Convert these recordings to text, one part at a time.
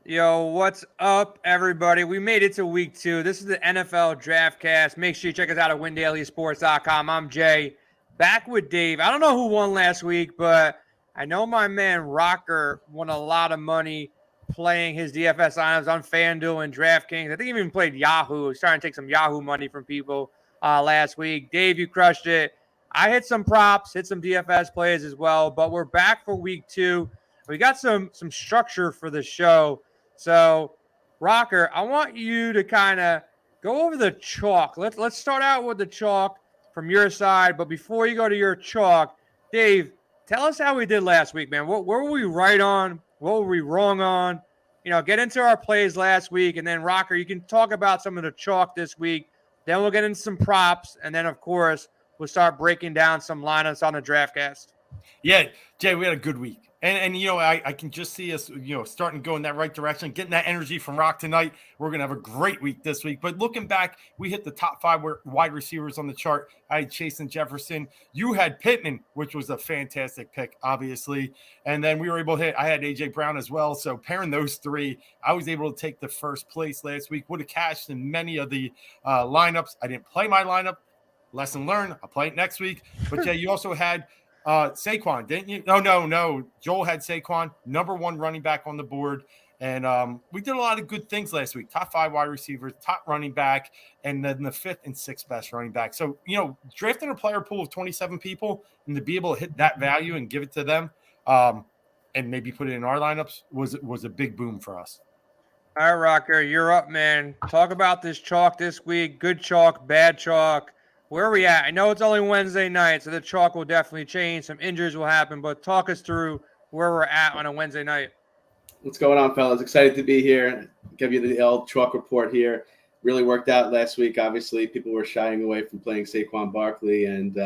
Yo, what's up, everybody? We made it to week 2. This is the NFL DraftCast. Make sure you check us out at WinDailySports.com. I'm Jay, back with Dave. I don't know who won last week, but I know my man Rocker won a lot of money playing his DFS lineups on FanDuel and DraftKings. I think he even played Yahoo. He's starting to take some Yahoo money from people last week. Dave, you crushed it. I hit some props, hit some DFS plays as well, but we're back for week 2. We got some structure for the show. So, Rocker, I want you to kind of go over the chalk. Let's start out with the chalk from your side. But before you go to your chalk, Dave, tell us how we did last week, man. What were we right on? What were we wrong on? Get into our plays last week. And then, Rocker, you can talk about some of the chalk this week. Then we'll get into some props. And then, of course, we'll start breaking down some lineups on the DraftCast. Yeah, Jay, we had a good week. And I can just see us, starting to go in that right direction, getting that energy from Rock tonight. We're going to have a great week this week. But looking back, we hit the top 5 wide receivers on the chart. I had Chase and Jefferson. You had Pittman, which was a fantastic pick, obviously. And then we were able to hit, I had A.J. Brown as well. So pairing those 3, I was able to take the first place last week. Would have cashed in many of the lineups. I didn't play my lineup. Lesson learned. I'll play it next week. But, Jay, you also had Saquon, didn't you? No. Joel had Saquon, number 1 running back on the board. And we did a lot of good things last week. Top 5 wide receivers, top running back, and then the 5th and 6th best running back. So, drafting a player pool of 27 people and to be able to hit that value and give it to them and maybe put it in our lineups was a big boom for us. All right, Rocker, you're up, man. Talk about this chalk this week. Good chalk, bad chalk. Where are we at? I know it's only Wednesday night, so the chalk will definitely change. Some injuries will happen, but talk us through where we're at on a Wednesday night. What's going on, fellas? Excited to be here. Give you the L chalk report here. Really worked out last week. Obviously, people were shying away from playing Saquon Barkley, and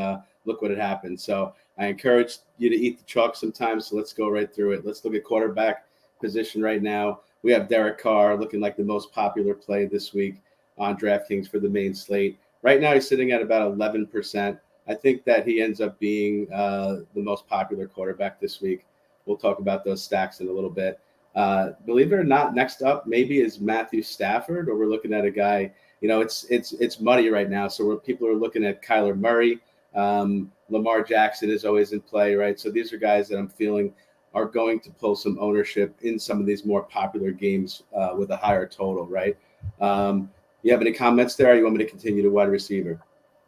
look what had happened. So I encourage you to eat the chalk sometimes, so let's go right through it. Let's look at quarterback position right now. We have Derek Carr looking like the most popular play this week on DraftKings for the main slate. Right now, he's sitting at about 11%. I think that he ends up being the most popular quarterback this week. We'll talk about those stacks in a little bit. Believe it or not, next up maybe is Matthew Stafford, or we're looking at a guy. It's muddy right now, so people are looking at Kyler Murray. Lamar Jackson is always in play, right? So these are guys that I'm feeling are going to pull some ownership in some of these more popular games with a higher total, right? You have any comments there, or you want me to continue to wide receiver?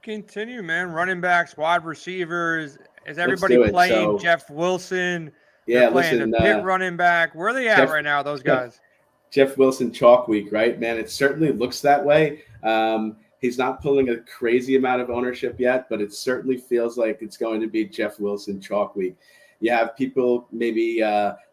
Continue, man. Running backs, wide receivers. Is everybody playing Jeff Wilson? Yeah, playing listen. The Pitt running back. Where are they at right now, those guys? Jeff Wilson chalk week, right? Man, it certainly looks that way. He's not pulling a crazy amount of ownership yet, but it certainly feels like it's going to be Jeff Wilson chalk week. You have people maybe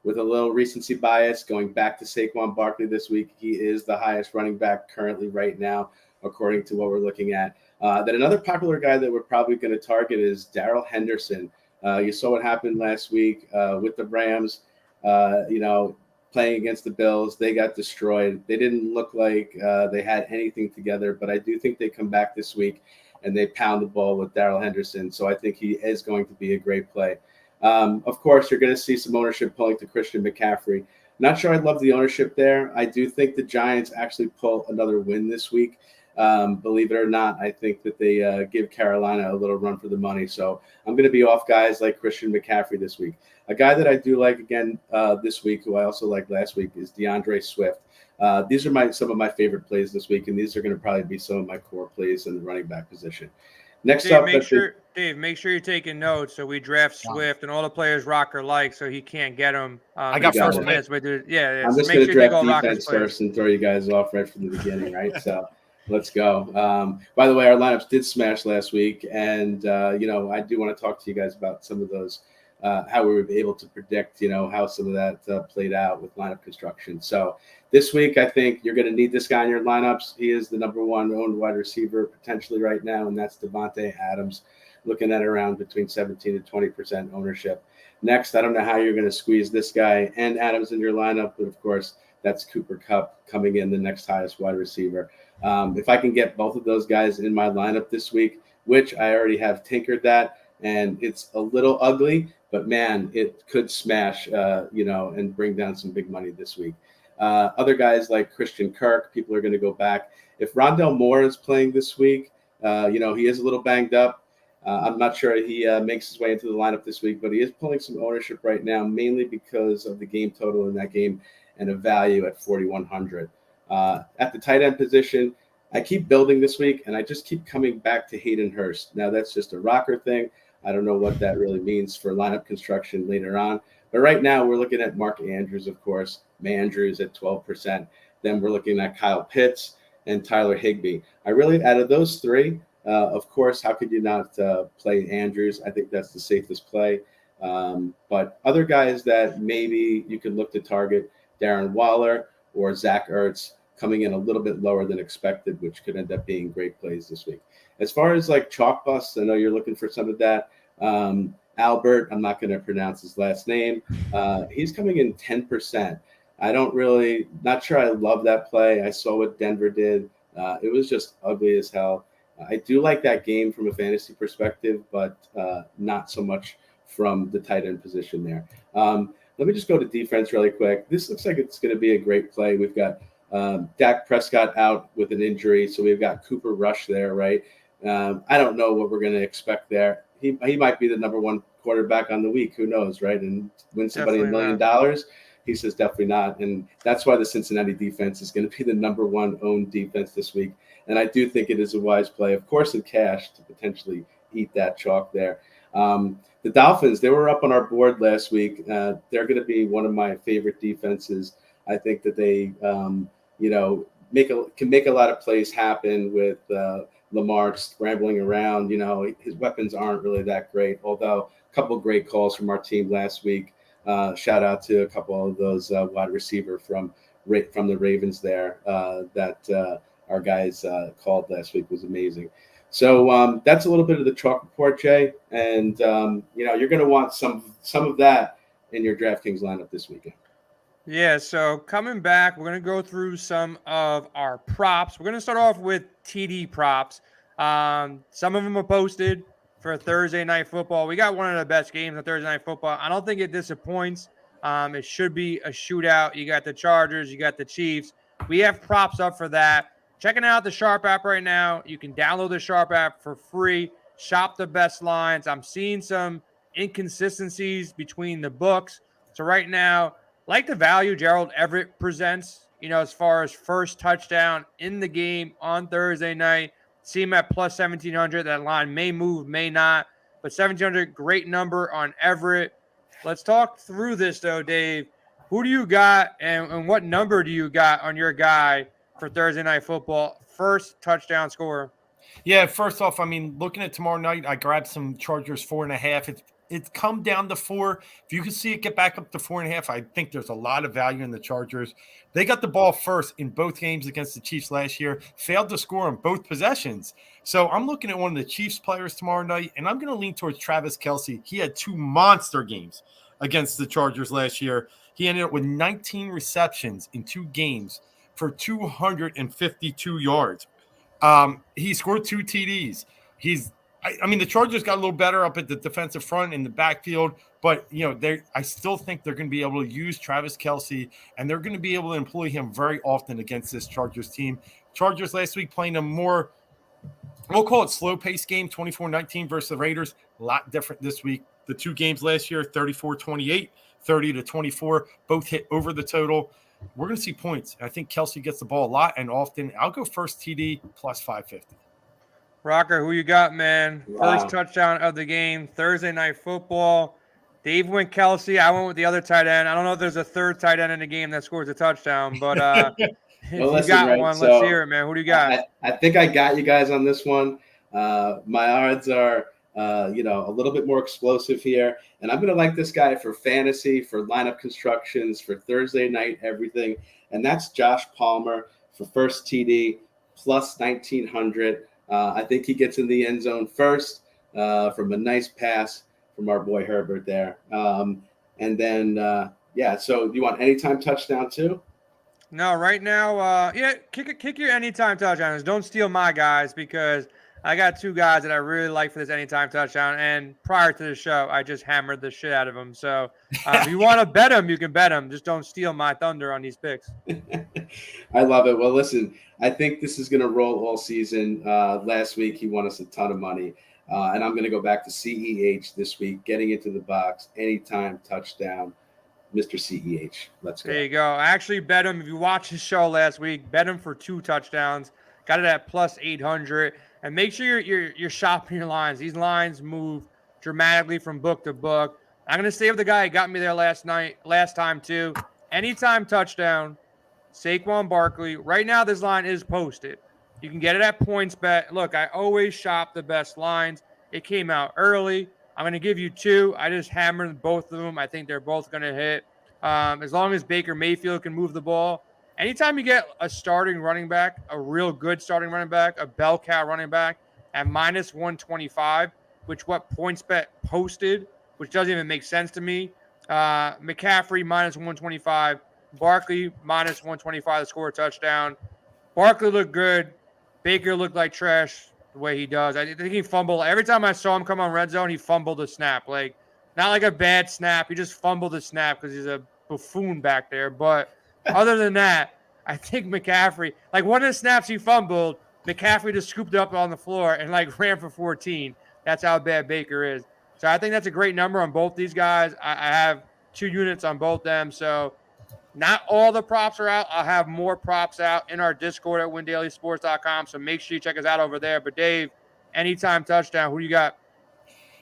with a little recency bias going back to Saquon Barkley this week. He is the highest running back currently right now, according to what we're looking at. Then another popular guy that we're probably going to target is Daryl Henderson. You saw what happened last week with the Rams, playing against the Bills. They got destroyed. They didn't look like they had anything together, but I do think they come back this week and they pound the ball with Daryl Henderson. So I think he is going to be a great play. Of course, you're going to see some ownership pulling to Christian McCaffrey. Not sure I love the ownership there. I do think the Giants actually pull another win this week. Believe it or not, I think that they give Carolina a little run for the money. So I'm going to be off guys like Christian McCaffrey this week. A guy that I do like again this week, who I also liked last week, is DeAndre Swift. These are some of my favorite plays this week, and these are going to probably be some of my core plays in the running back position. Next Dave, up, Dave, make sure you're taking notes so we draft Swift and all the players Rocker likes, so he can't get them. I got first minutes. I'm just going to draft defense first and throw you guys off right from the beginning, right? So let's go. By the way, our lineups did smash last week, and I do want to talk to you guys about some of those, how we were able to predict, how some of that played out with lineup construction. So this week, I think you're going to need this guy in your lineups. He is the number 1 owned wide receiver potentially right now, and that's Devonte Adams, looking at around between 17 and 20% ownership. Next, I don't know how you're going to squeeze this guy and Adams in your lineup, but of course, that's Cooper Kupp coming in the next highest wide receiver. If I can get both of those guys in my lineup this week, which I already have tinkered that, and it's a little ugly, but man, it could smash, and bring down some big money this week. Other guys like Christian Kirk, people are going to go back. If Rondell Moore is playing this week, he is a little banged up. I'm not sure he makes his way into the lineup this week, but he is pulling some ownership right now, mainly because of the game total in that game and a value at 4,100. At the tight end position, I keep building this week, and I just keep coming back to Hayden Hurst. Now, that's just a rocker thing. I don't know what that really means for lineup construction later on. But right now, we're looking at Mark Andrews, of course. Andrews at 12%. Then we're looking at Kyle Pitts and Tyler Higbee. Out of those three, of course, how could you not play Andrews? I think that's the safest play. But other guys that maybe you could look to target, Darren Waller or Zach Ertz, coming in a little bit lower than expected, which could end up being great plays this week. As far as like chalk busts, I know you're looking for some of that. Albert, I'm not going to pronounce his last name. He's coming in 10%. Not sure I love that play. I saw what Denver did. It was just ugly as hell. I do like that game from a fantasy perspective, but not so much from the tight end position there. Let me just go to defense really quick. This looks like it's going to be a great play. We've got Dak Prescott out with an injury, so we've got Cooper Rush there, right? I don't know what we're going to expect there. He might be the number one quarterback on the week. Who knows, right? And win somebody $1 million. He says definitely not. And that's why the Cincinnati defense is going to be the number one owned defense this week. And I do think it is a wise play, of course, in cash to potentially eat that chalk there. The Dolphins, they were up on our board last week. They're going to be one of my favorite defenses. I think that they, can make a lot of plays happen with Lamar scrambling around. His weapons aren't really that great, although a couple of great calls from our team last week. Shout out to a couple of those wide receiver from the Ravens there that our guys called last week was amazing. So that's a little bit of the chalk report, Jay. And, you're going to want some of that in your DraftKings lineup this weekend. Yeah, so coming back, we're going to go through some of our props. We're going to start off with TD props. Some of them are posted for Thursday Night Football. We got one of the best games on Thursday Night Football. I don't think it disappoints. It should be a shootout. You got the Chargers, you got the Chiefs. We have props up for that. Checking out the Sharp app right now. You can download the Sharp app for free. Shop the best lines. I'm seeing some inconsistencies between the books. So right now, like the value Gerald Everett presents, as far as first touchdown in the game on Thursday night. See him at plus 1,700. That line may move, may not. But 1,700, great number on Everett. Let's talk through this, though, Dave. Who do you got and what number do you got on your guy for Thursday Night Football? First touchdown scorer. Yeah, first off, looking at tomorrow night, I grabbed some Chargers 4.5. It's come down to 4. If you can see it get back up to 4.5, I think there's a lot of value in the Chargers. They got the ball first in both games against the Chiefs last year, failed to score on both possessions. So I'm looking at one of the Chiefs players tomorrow night, and I'm going to lean towards Travis Kelsey. He had 2 monster games against the Chargers last year. He ended up with 19 receptions in 2 games for 252 yards. He scored 2 TDs. The Chargers got a little better up at the defensive front in the backfield, but I still think they're going to be able to use Travis Kelsey, and they're going to be able to employ him very often against this Chargers team. Chargers last week playing a more, we'll call it slow-paced game, 24-19 versus the Raiders. A lot different this week. The 2 games last year, 34-28, 30-24, both hit over the total. We're going to see points. I think Kelsey gets the ball a lot and often. I'll go first TD plus 550. Rocker, who you got, man? Wow. First touchdown of the game, Thursday Night Football. Dave went Kelsey. I went with the other tight end. I don't know if there's a third tight end in the game that scores a touchdown, but if you got one, let's hear it, man. Who do you got? I think I got you guys on this one. My odds are, a little bit more explosive here. And I'm going to like this guy for fantasy, for lineup constructions, for Thursday night, everything. And that's Josh Palmer for first TD plus 1,900. I think he gets in the end zone first from a nice pass from our boy Herbert there. And then, so do you want anytime touchdown too? No, right now, kick your anytime touchdowns. Don't steal my guys because I got two guys that I really like for this anytime touchdown. And prior to the show, I just hammered the shit out of them. So if you want to bet them, you can bet them. Just don't steal my thunder on these picks. I love it. Well, listen, I think this is going to roll all season. Last week, he won us a ton of money. And I'm going to go back to CEH this week, getting into the box, anytime touchdown, Mr. CEH. Let's go. There you go. I actually bet him. If you watched his show last week, bet him for 2 touchdowns. Got it at plus 800. And make sure you're shopping your lines. These lines move dramatically from book to book. I'm going to stay with the guy who got me there last time too. Anytime touchdown, Saquon Barkley. Right now, this line is posted. You can get it at PointsBet. Look, I always shop the best lines. It came out early. I'm going to give you 2. I just hammered both of them. I think they're both going to hit. As long as Baker Mayfield can move the ball. Anytime you get a starting running back, a real good starting running back, a bell cow running back at minus 125, which what PointsBet posted, which doesn't even make sense to me. McCaffrey minus 125. Barkley minus 125 to score a touchdown. Barkley looked good. Baker looked like trash the way he does. I think he fumbled. Every time I saw him come on red zone, he fumbled a snap. Like, not like a bad snap. He just fumbled a snap because he's a buffoon back there. But other than that, I think McCaffrey, like one of the snaps he fumbled, McCaffrey just scooped it up on the floor and like ran for 14. That's how bad Baker is. So I think that's a great number on both these guys. I have 2 units on both them. So not all the props are out. I'll have more props out in our Discord at WinDailySports.com. So make sure you check us out over there. But Dave, anytime touchdown, who you got?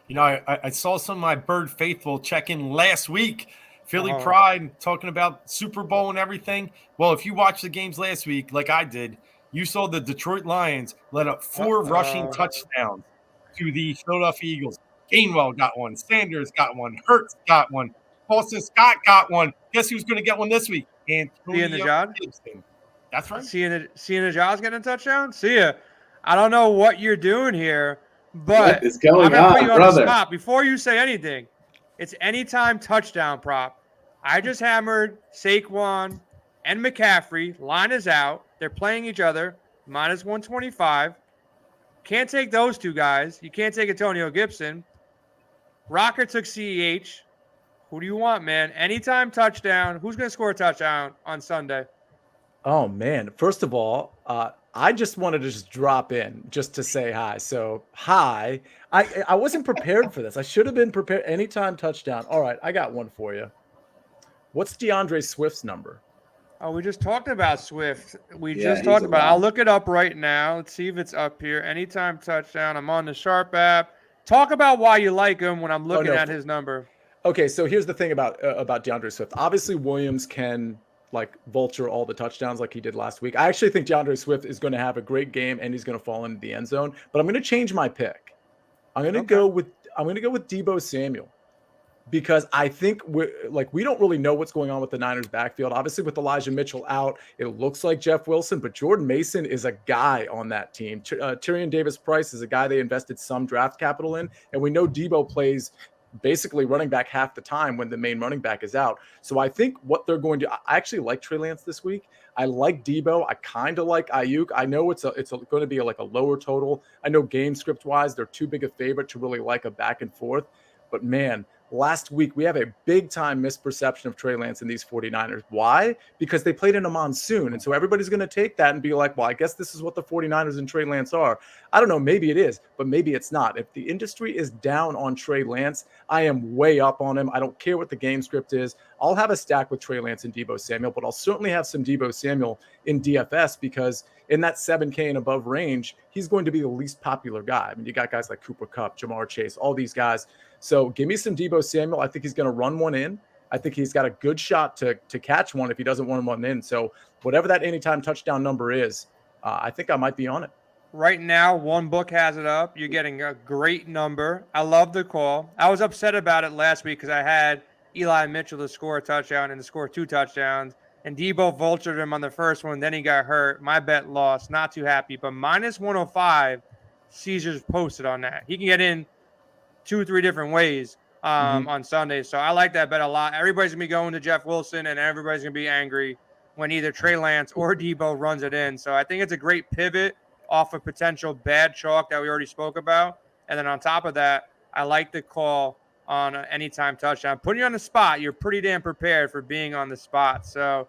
You know, I saw some of my Bird faithful check in last week. Philly Pride talking about Super Bowl and everything. Well, if you watched the games last week, like I did, you saw the Detroit Lions let up 4 rushing touchdowns to the Philadelphia Eagles. Gainwell got one. Sanders got one. Hurts got one. Boston Scott got one. Guess who's going to get one this week? Antonio Gibson. That's right. Seeing the Jaws getting a touchdown? See ya. I don't know what you're doing here, but what is going I'm on, put you brother? on the spot. Before you say anything, it's anytime touchdown prop. I just hammered Saquon and McCaffrey. Line is out. They're playing each other. Minus 125. Can't take those 2 guys. You can't take Antonio Gibson. Rocker took CEH. Who do you want, man? Anytime touchdown. Who's going to score a touchdown on Sunday? Oh, man. First of all, I just wanted to just drop in just to say hi. So, hi. I wasn't prepared for this. I should have been prepared. Anytime touchdown. All right, I got one for you. What's DeAndre Swift's number? Oh, we just talked about Swift. We Yeah, just talked he's about it. a I'll lot. look it up right now. Let's see if it's up here. Anytime touchdown. I'm on the Sharp app. Talk about why you like him when I'm looking at his number. Okay, so here's the thing about DeAndre Swift. Obviously, Williams can like vulture all the touchdowns like he did last week. I actually think DeAndre Swift is going to have a great game and he's going to fall into the end zone. But I'm going to change my pick. I'm going to go with Deebo Samuel. Because I think we don't really know what's going on with the Niners backfield. Obviously, with Elijah Mitchell out, it looks like Jeff Wilson, but Jordan Mason is a guy on that team. Tyrion Davis-Price is a guy they invested some draft capital in, and we know Deebo plays basically running back half the time when the main running back is out. So I think what they're going to – I actually like Trey Lance this week. I like Deebo. I kind of like Ayuk. I know it's going to be like a lower total. I know game script-wise, they're too big a favorite to really like a back and forth. But, man – last week, we have a big-time misperception of Trey Lance and these 49ers. Why? Because they played in a monsoon. And so everybody's going to take that and be like, well, I guess this is what the 49ers and Trey Lance are. I don't know. Maybe it is, but maybe it's not. If the industry is down on Trey Lance, I am way up on him. I don't care what the game script is. I'll have a stack with Trey Lance and Deebo Samuel, but I'll certainly have some Deebo Samuel in DFS because in that 7K and above range, he's going to be the least popular guy. I mean, you got guys like Cooper Kupp, Jamar Chase, all these guys. So give me some Deebo Samuel. I think he's going to run one in. I think he's got a good shot to catch one if he doesn't run one in. So whatever that anytime touchdown number is, I think I might be on it. Right now, one book has it up. You're getting a great number. I love the call. I was upset about it last week because I had Eli Mitchell to score a touchdown and to score 2 touchdowns. And Deebo vultured him on the first one. Then he got hurt. My bet lost. Not too happy. But minus 105, Caesars posted on that. He can get in 2 or 3 different ways on Sunday. So I like that bet a lot. Everybody's going to be going to Jeff Wilson, and everybody's going to be angry when either Trey Lance or Deebo runs it in. So I think it's a great pivot off a potential bad chalk that we already spoke about. And then on top of that, I like the call on an anytime touchdown. Putting you on the spot, you're pretty damn prepared for being on the spot. So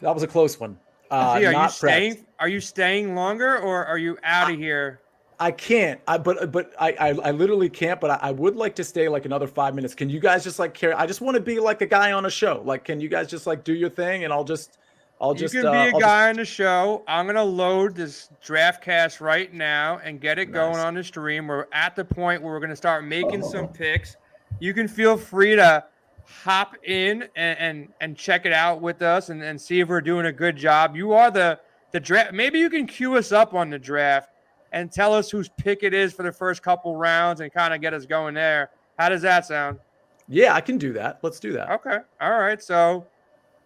that was a close one. are you Not staying? prepped. Are you staying longer, or are you out of here? I can't. But I literally can't. But I would like to stay like another 5 minutes. Can you guys just like care? I just want to be like a guy on a show. Like, can you guys just like do your thing, and I'll just. You can be a guy on the show. I'm gonna load this DraftCast right now and get it going on the stream. We're at the point where we're gonna start making some picks. You can feel free to hop in and check it out with us and see if we're doing a good job. You are the draft. Maybe you can cue us up on the draft and tell us whose pick it is for the first couple rounds and kind of get us going there. How does that sound? Yeah, I can do that. Let's do that. Okay. All right. So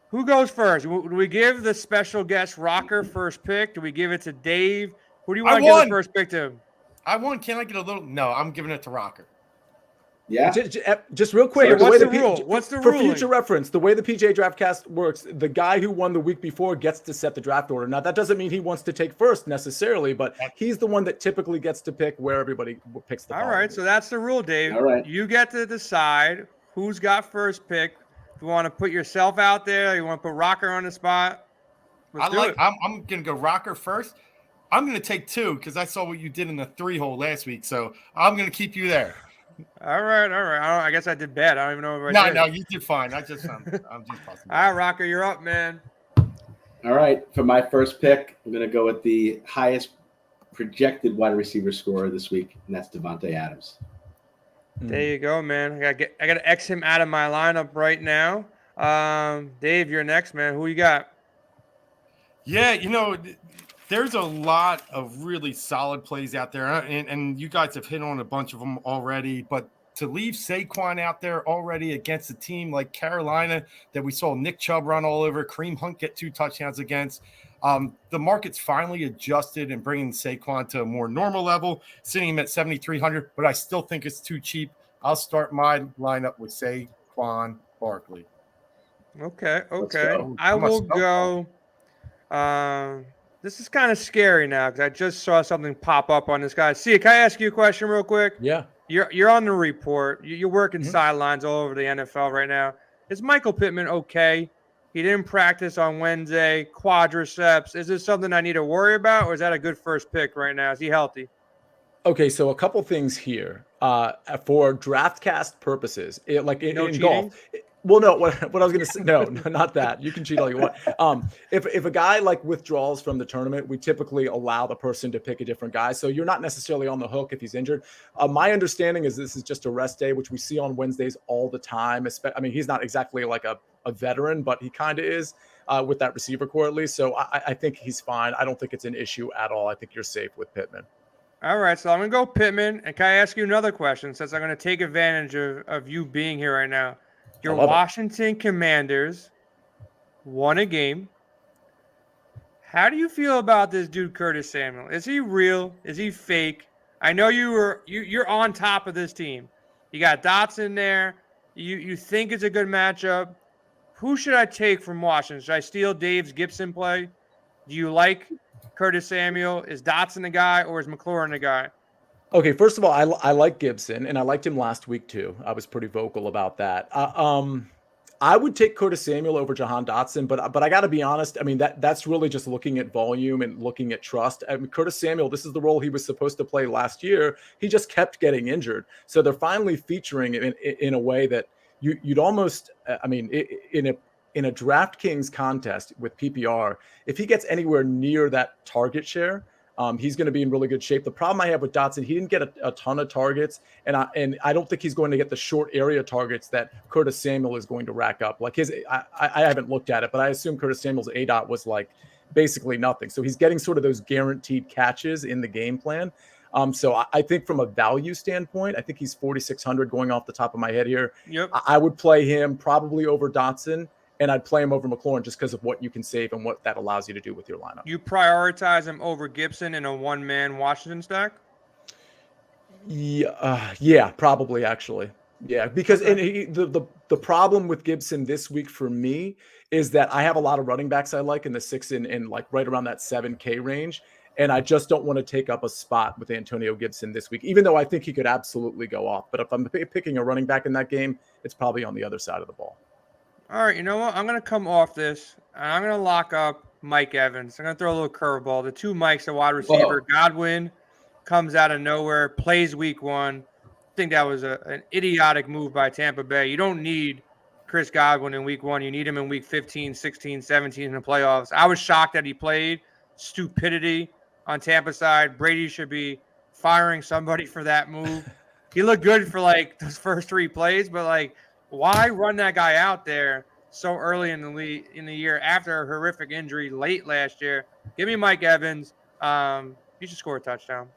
who goes first? Do we give the special guest Rocker first pick? Do we give it to Dave? Who do you want to give the first pick to? I won. Can I get a little? No, I'm giving it to Rocker. Yeah. Just real quick. What's the rule? What's the for ruling? future reference? The way the PJ DraftCast works, the guy who won the week before gets to set the draft order. Now that doesn't mean he wants to take first necessarily, but he's the one that typically gets to pick where everybody picks the. All right, so that's the rule, Dave. All right. You get to decide who's got first pick. If you want to put yourself out there, you want to put Rocker on the spot. I'm gonna go Rocker first. I'm gonna take 2 because I saw what you did in the 3-hole last week, so I'm gonna keep you there. All right. I guess I did bad. I don't even know if I did. No, you did fine. I'm just busting. All right, Rocker, you're up, man. All right. For my first pick, I'm going to go with the highest projected wide receiver scorer this week, and that's Devonte Adams. There you go, man. I got to X him out of my lineup right now. Dave, you're next, man. Who you got? Yeah, there's a lot of really solid plays out there, and you guys have hit on a bunch of them already. But to leave Saquon out there already against a team like Carolina that we saw Nick Chubb run all over, Kareem Hunt get 2 touchdowns against, the market's finally adjusted and bringing Saquon to a more normal level, sitting him at 7,300. But I still think it's too cheap. I'll start my lineup with Saquon Barkley. Okay. I will go. This is kind of scary now because I just saw something pop up on this guy. See, can I ask you a question real quick? Yeah. You're on the report. You're working sidelines all over the NFL right now. Is Michael Pittman okay? He didn't practice on Wednesday, quadriceps. Is this something I need to worry about, or is that a good first pick right now? Is he healthy? Okay, so a couple things here. For DraftCast purposes, in golf. Well, no, what I was going to say, no, not that. You can cheat all you want. If a guy like withdraws from the tournament, we typically allow the person to pick a different guy. So you're not necessarily on the hook if he's injured. My understanding is this is just a rest day, which we see on Wednesdays all the time. I mean, he's not exactly like a veteran, but he kind of is with that receiver core at least. So I think he's fine. I don't think it's an issue at all. I think you're safe with Pittman. All right, so I'm going to go Pittman. And can I ask you another question since I'm going to take advantage of you being here right now? Your Washington Commanders won a game. How do you feel about this dude, Curtis Samuel? Is he real? Is he fake? I know you're on top of this team. You got Dotson there. You think it's a good matchup. Who should I take from Washington? Should I steal Dave's Gibson play? Do you like Curtis Samuel? Is Dotson the guy or is McLaurin the guy? Okay, first of all, I like Gibson, and I liked him last week too. I was pretty vocal about that. I would take Curtis Samuel over Jahan Dotson, but I got to be honest. I mean, that's really just looking at volume and looking at trust. I mean, Curtis Samuel, this is the role he was supposed to play last year. He just kept getting injured, so they're finally featuring him in a way that you'd almost. I mean, in a DraftKings contest with PPR, if he gets anywhere near that target share. He's going to be in really good shape. The problem I have with Dotson, he didn't get a ton of targets, and I don't think he's going to get the short area targets that Curtis Samuel is going to rack up. Like I haven't looked at it, but I assume Curtis Samuel's ADOT was like basically nothing. So he's getting sort of those guaranteed catches in the game plan. So I think from a value standpoint, I think he's 4,600 going off the top of my head here. Yep. I would play him probably over Dotson. And I'd play him over McLaurin just because of what you can save and what that allows you to do with your lineup. You prioritize him over Gibson in a one-man Washington stack? Yeah, probably actually. Yeah, because the problem with Gibson this week for me is that I have a lot of running backs I like in the 6 and like right around that 7K range. And I just don't want to take up a spot with Antonio Gibson this week, even though I think he could absolutely go off. But if I'm picking a running back in that game, it's probably on the other side of the ball. All right, you know what? I'm going to come off this, and I'm going to lock up Mike Evans. I'm going to throw a little curveball. The two Mikes, the wide receiver. Whoa. Godwin comes out of nowhere, plays week 1. I think that was an idiotic move by Tampa Bay. You don't need Chris Godwin in week 1. You need him in week 15, 16, 17 in the playoffs. I was shocked that he played. Stupidity on Tampa side. Brady should be firing somebody for that move. He looked good for like those first 3 plays, but like, why run that guy out there so early in the year after a horrific injury late last year? Give me Mike Evans. He should score a touchdown.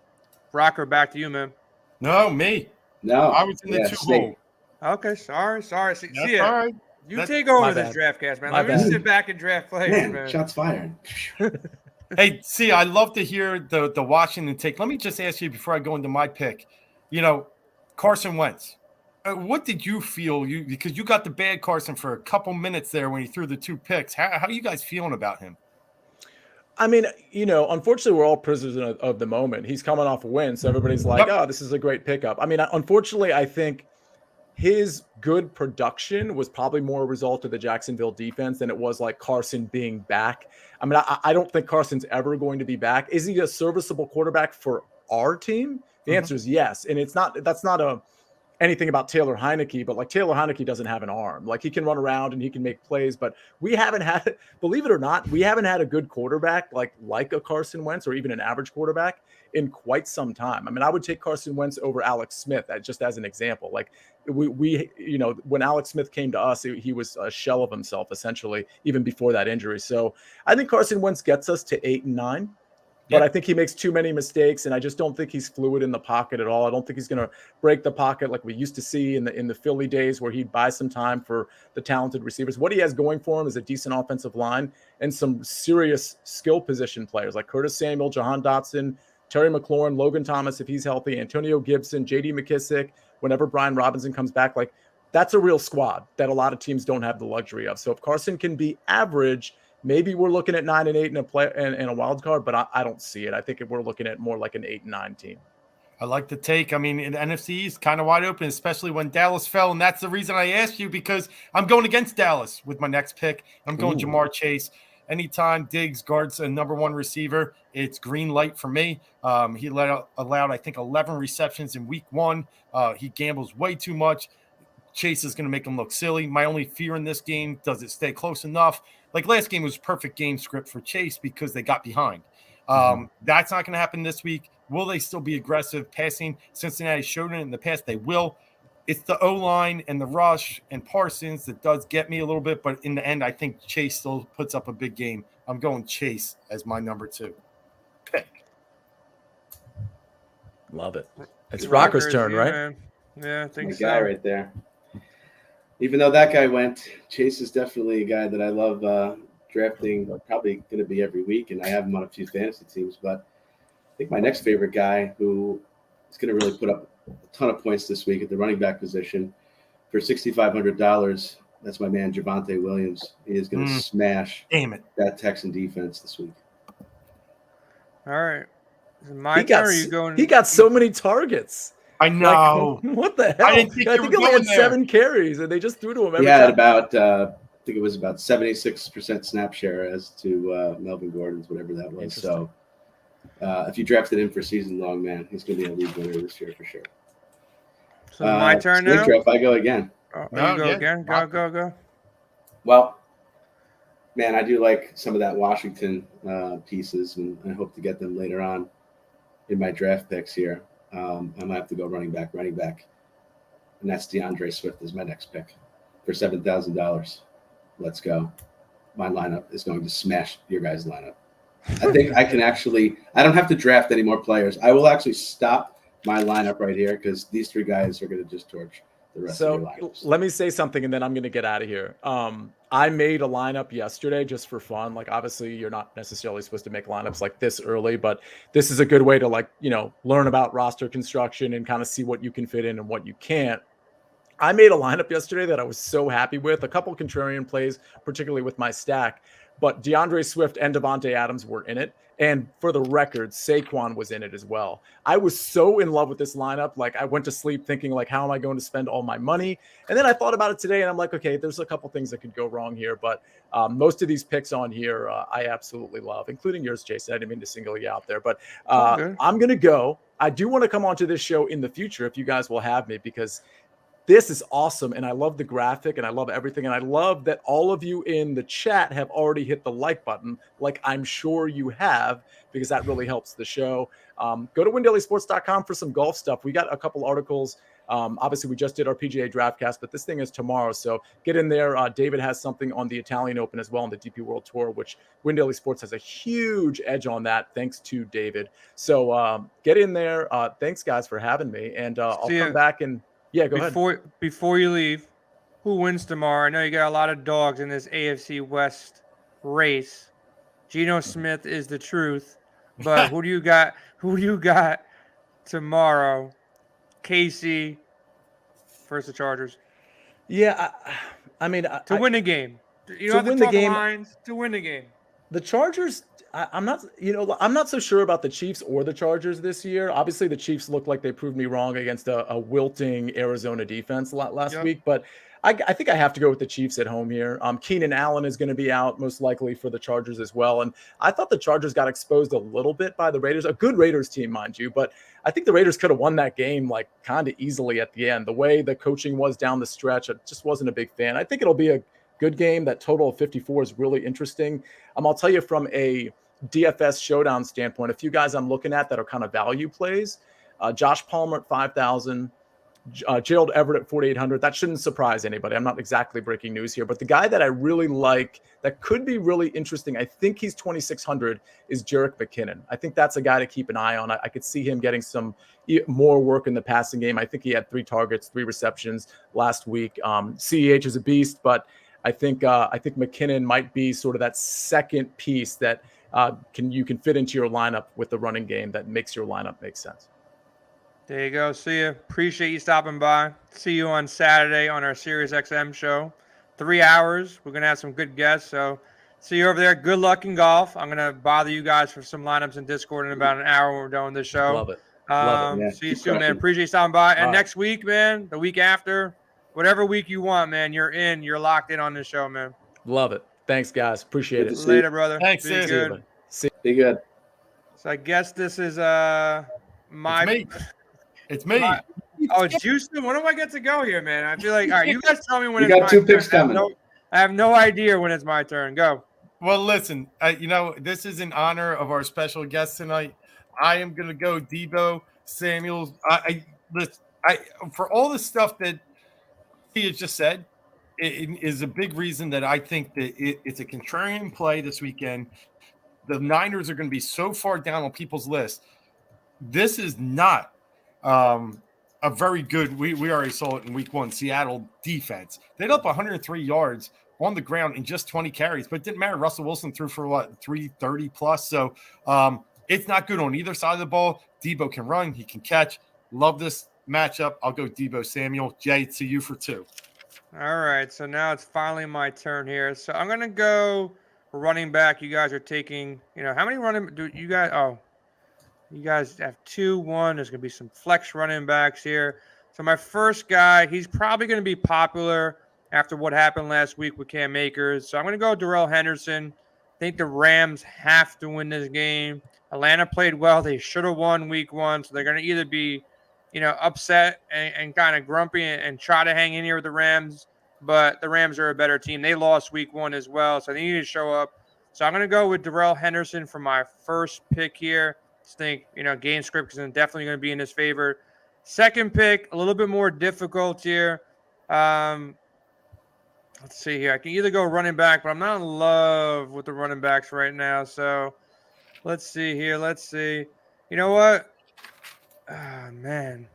Rocker, back to you, man. No, me. No, I was in the 2 hole. Okay, sorry. See That's ya. all right. You take over my this bad. DraftCast, man. My Let me just bad. sit back and draft players, man. Shots fired. Hey, see, I love to hear the Washington take. Let me just ask you before I go into my pick. Carson Wentz. What did you feel? Because you got the bad Carson for a couple minutes there when he threw the 2 picks. How are you guys feeling about him? I mean, unfortunately, we're all prisoners of the moment. He's coming off a win, so everybody's like, "Oh, this is a great pickup." I mean, unfortunately, I think his good production was probably more a result of the Jacksonville defense than it was like Carson being back. I mean, I don't think Carson's ever going to be back. Is he a serviceable quarterback for our team? The answer is yes, and that's not anything about Taylor Heineke, but like Taylor Heineke doesn't have an arm. Like he can run around and he can make plays, but we haven't had, believe it or not, we haven't had a good quarterback like a Carson Wentz or even an average quarterback in quite some time. I mean, I would take Carson Wentz over Alex Smith just as an example. Like we when Alex Smith came to us, he was a shell of himself essentially, even before that injury. So I think Carson Wentz gets us to 8 and 9. But I think he makes too many mistakes, and I just don't think he's fluid in the pocket at all. I don't think he's going to break the pocket like we used to see in the Philly days where he'd buy some time for the talented receivers. What he has going for him is a decent offensive line and some serious skill position players like Curtis Samuel, Jahan Dotson, Terry McLaurin, Logan Thomas if he's healthy, Antonio Gibson, J.D. McKissick, whenever Brian Robinson comes back. Like that's a real squad that a lot of teams don't have the luxury of. So if Carson can be average, maybe we're looking at 9 and 8 in a wild card, but I don't see it. I think we're looking at more like an 8 and 9 team. I like the take. I mean, in the NFC is kind of wide open, especially when Dallas fell. And that's the reason I asked you, because I'm going against Dallas with my next pick. I'm going Jamar Chase. Anytime Diggs guards a number 1 receiver, it's green light for me. He allowed, I think, 11 receptions in week 1. He gambles way too much. Chase is going to make him look silly. My only fear in this game, does it stay close enough? Like last game was perfect game script for Chase because they got behind. That's not going to happen this week. Will they still be aggressive passing? Cincinnati showed it in the past. They will. It's the O-line and the rush and Parsons that does get me a little bit. But in the end, I think Chase still puts up a big game. I'm going Chase as my number 2 pick. Love it. It's Rocker's turn, right? Man. Yeah, I think My so. guy right there. Even though that guy went, Chase is definitely a guy that I love drafting. Probably going to be every week, and I have him on a few fantasy teams. But I think my next favorite guy, who is going to really put up a ton of points this week at the running back position, for $6,500, that's my man Devonte Williams. He is going to smash that Texan defense this week. All right. Is it my turn, or are you going? He got so many targets. I know. Like, what the hell? I didn't think I think he only had 7 carries, and they just threw to him every He had time. about, I think it was about 76% snap share as to Melvin Gordon's, whatever that was. So if you drafted him for season long, man, he's going to be a league winner this year for sure. So my turn now? If I go again. Again. Go. Well, man, I do like some of that Washington pieces, and I hope to get them later on in my draft picks here. I might have to go running back, and that's DeAndre Swift is my next pick for $7,000. Let's go. My lineup is going to smash your guys' lineup. I think I can I don't have to draft any more players. I will actually stop my lineup right here because these 3 guys are going to just torch the rest of your lineups. Let me say something, and then I'm going to get out of here. I made a lineup yesterday just for fun. Like, obviously, you're not necessarily supposed to make lineups like this early, but this is a good way to, learn about roster construction and kind of see what you can fit in and what you can't. I made a lineup yesterday that I was so happy with. A couple contrarian plays, particularly with my stack, but DeAndre Swift and Devonte Adams were in it. And for the record, Saquon was in it as well. I was so in love with this lineup. Like, I went to sleep thinking, like, how am I going to spend all my money? And then I thought about it today, and I'm like, okay, there's a couple things that could go wrong here. But most of these picks on here, I absolutely love, including yours, Jason. I didn't mean to single you out there. But I'm going to go. I do want to come onto this show in the future if you guys will have me, because this is awesome. And I love the graphic and I love everything. And I love that all of you in the chat have already hit the like button, like I'm sure you have, because that really helps the show. Go to WinDailySports.com for some golf stuff. We got a couple articles. Obviously, we just did our PGA DraftCast, but this thing is tomorrow. So get in there. David has something on the Italian Open as well on the DP World Tour, which Win Daily Sports has a huge edge on that, thanks to David. So get in there. Thanks, guys, for having me. And I'll come back and go ahead. Before you leave, who wins tomorrow? I know you got a lot of dogs in this AFC West race. Geno Smith is the truth, but who do you got? Who do you got tomorrow? KC versus the Chargers. Yeah, I mean, to win the game. You don't have to talk lines to win the game. The Chargers. I'm not so sure about the Chiefs or the Chargers this year. Obviously, the Chiefs look like they proved me wrong against a wilting Arizona defense last week, but I think I have to go with the Chiefs at home here. Keenan Allen is going to be out most likely for the Chargers as well. And I thought the Chargers got exposed a little bit by the Raiders, a good Raiders team, mind you, but I think the Raiders could have won that game like kind of easily at the end. The way the coaching was down the stretch, I just wasn't a big fan. I think it'll be a good game. That total of 54 is really interesting. I'll tell you from a DFS showdown standpoint, a few guys I'm looking at that are kind of value plays. Josh Palmer at 5,000, Gerald Everett at 4,800. That shouldn't surprise anybody. I'm not exactly breaking news here, but the guy that I really like that could be really interesting, I think he's 2,600, is Jerick McKinnon. I think that's a guy to keep an eye on. I could see him getting some more work in the passing game. I think he had 3 targets, 3 receptions last week. CEH is a beast, but I think McKinnon might be sort of that second piece that you can fit into your lineup with the running game that makes your lineup make sense. There you go. See you. Appreciate you stopping by. See you on Saturday on our Sirius XM show. 3 hours. We're going to have some good guests. So see you over there. Good luck in golf. I'm going to bother you guys for some lineups in Discord in about an hour when we're done with this show. Love it. Love it. Yeah, see you soon, man. Appreciate you stopping by. And All next week, man, the week after, whatever week you want, man, you're locked in on this show, man. Love it. Thanks, guys. Appreciate it. Later, brother. Thanks, Be good. Be good. So I guess this is It's me. It's Houston. When do I get to go here, man? I feel like, all right, you guys tell me when You it's got my 2 turn. picks coming. I have no idea when it's my turn. Go. Well, listen, this is in honor of our special guest tonight. I am going to go Deebo Samuel. For all the stuff that he has just said, it is a big reason that I think that it's a contrarian play this weekend. The Niners are going to be so far down on people's list. This is not a very good, we already saw it in week 1, Seattle defense. They had up 103 yards on the ground in just 20 carries, but it didn't matter. Russell Wilson threw for 330 plus. So it's not good on either side of the ball. Deebo can run, he can catch. Love this matchup. I'll go Deebo Samuel. Jay, to you for 2. All right. So now it's finally my turn here. So I'm going to go running back. You guys are taking, how many running do you guys? Oh, you guys have 2, 1. There's going to be some flex running backs here. So my first guy, he's probably going to be popular after what happened last week with Cam Akers. So I'm going to go Daryl Henderson. I think the Rams have to win this game. Atlanta played well. They should have won week 1. So they're going to either be, upset and kind of grumpy and try to hang in here with the Rams. But the Rams are a better team. They lost week 1 as well. So they need to show up. So I'm going to go with Daryl Henderson for my first pick here. Just think, game script is definitely going to be in his favor. Second pick, a little bit more difficult here. Let's see here. I can either go running back, but I'm not in love with the running backs right now. So let's see here. Let's see. You know what? Man,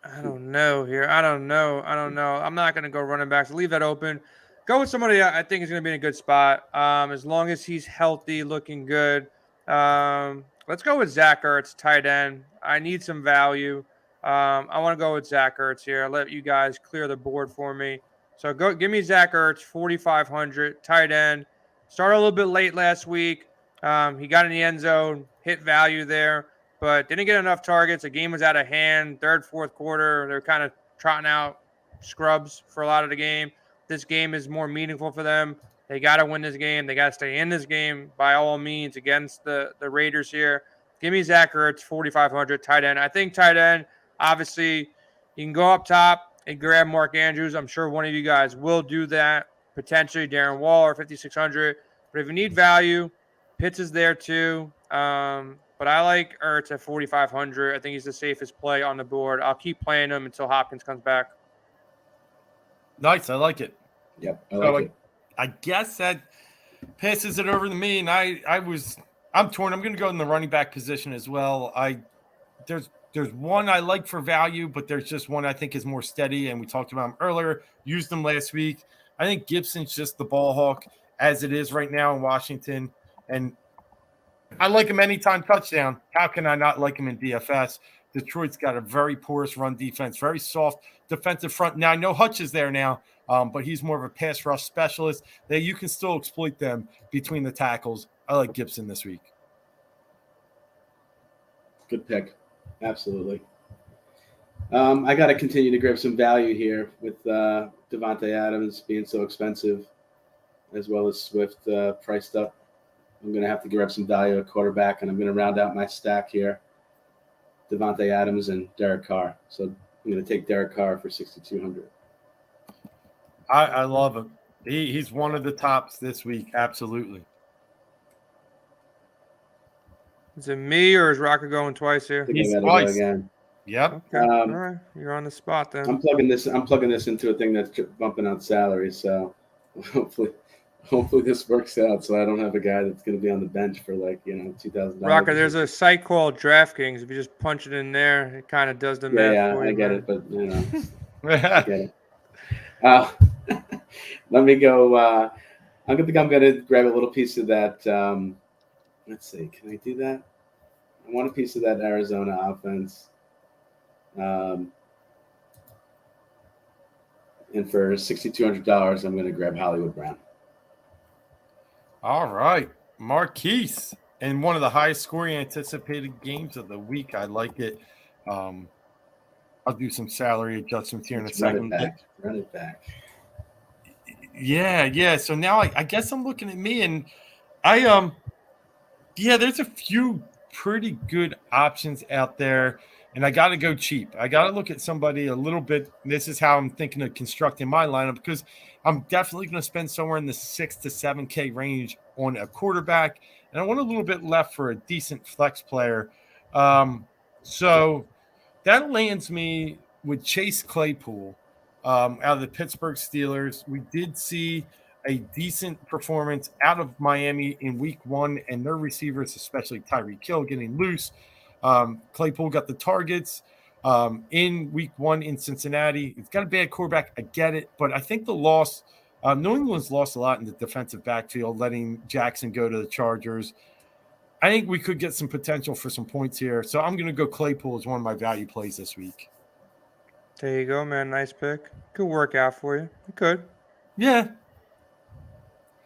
I don't know here. I don't know. I'm not going to go running backs. Leave that open. Go with somebody I think is going to be in a good spot. As long as he's healthy, looking good. Let's go with Zach Ertz, tight end. I need some value. I want to go with Zach Ertz here. I'll let you guys clear the board for me. So give me Zach Ertz, 4,500, tight end. Started a little bit late last week. He got in the end zone, hit value there, but didn't get enough targets. The game was out of hand. Third, fourth quarter, they're kind of trotting out scrubs for a lot of the game. This game is more meaningful for them. They got to win this game. They got to stay in this game by all means against the Raiders here. Give me Zach Ertz, 4,500 tight end. I think tight end, obviously, you can go up top and grab Mark Andrews. I'm sure one of you guys will do that. Potentially Darren Waller, 5,600. But if you need value, Pitts is there too. But I like Ertz at 4,500. I think he's the safest play on the board. I'll keep playing him until Hopkins comes back. Nice. I like it. Yep, I like it. I guess that passes it over to me, and I'm torn. I'm going to go in the running back position as well. There's one I like for value, but there's just one I think is more steady, and we talked about him earlier. Used him last week. I think Gibson's just the ball hawk as it is right now in Washington, and I like him anytime touchdown. How can I not like him in DFS? Detroit's got a very porous run defense, very soft defensive front. Now, I know Hutch is there now, but he's more of a pass rush specialist. That you can still exploit them between the tackles. I like Gibson this week. Good pick. Absolutely. I got to continue to grab some value here with Devonte Adams being so expensive, as well as Swift priced up. I'm going to have to grab some value at quarterback, and I'm going to round out my stack here. Devonte Adams and Derek Carr. So I'm going to take Derek Carr for 6,200. I love him. He's one of the tops this week. Absolutely. Is it me or is Rocker going twice here? He's go twice again. Yep. Okay. All right. You're on the spot then. I'm plugging this into a thing that's bumping out salary. So hopefully this works out. So I don't have a guy that's going to be on the bench for $2,000. Rocker, there's a site called DraftKings. If you just punch it in there, it kind of does the math. Yeah, for you, I get man. it, but I get it. Let me go. I'm going to grab a little piece of that. Let's see. Can I do that? I want a piece of that Arizona offense. And for $6,200, I'm going to grab Hollywood Brown. All right. Marquise in one of the highest scoring anticipated games of the week. I like it. I'll do some salary adjustments here in a second. Run it back. Yeah. So now I guess I'm looking at me, and there's a few pretty good options out there, and I got to go cheap. I got to look at somebody a little bit. This is how I'm thinking of constructing my lineup, because I'm definitely going to spend somewhere in the 6 to 7K range on a quarterback, and I want a little bit left for a decent flex player. So that lands me with Chase Claypool out of the Pittsburgh Steelers. We did see a decent performance out of Miami in week 1, and their receivers, especially Tyreek Hill, getting loose. Claypool got the targets in week 1 in Cincinnati. It's got a bad quarterback. I get it, but I think the loss, New England's lost a lot in the defensive backfield, letting Jackson go to the Chargers. I think we could get some potential for some points here. So I'm going to go Claypool as one of my value plays this week. There you go, man. Nice pick. Good workout for you. It could. Yeah.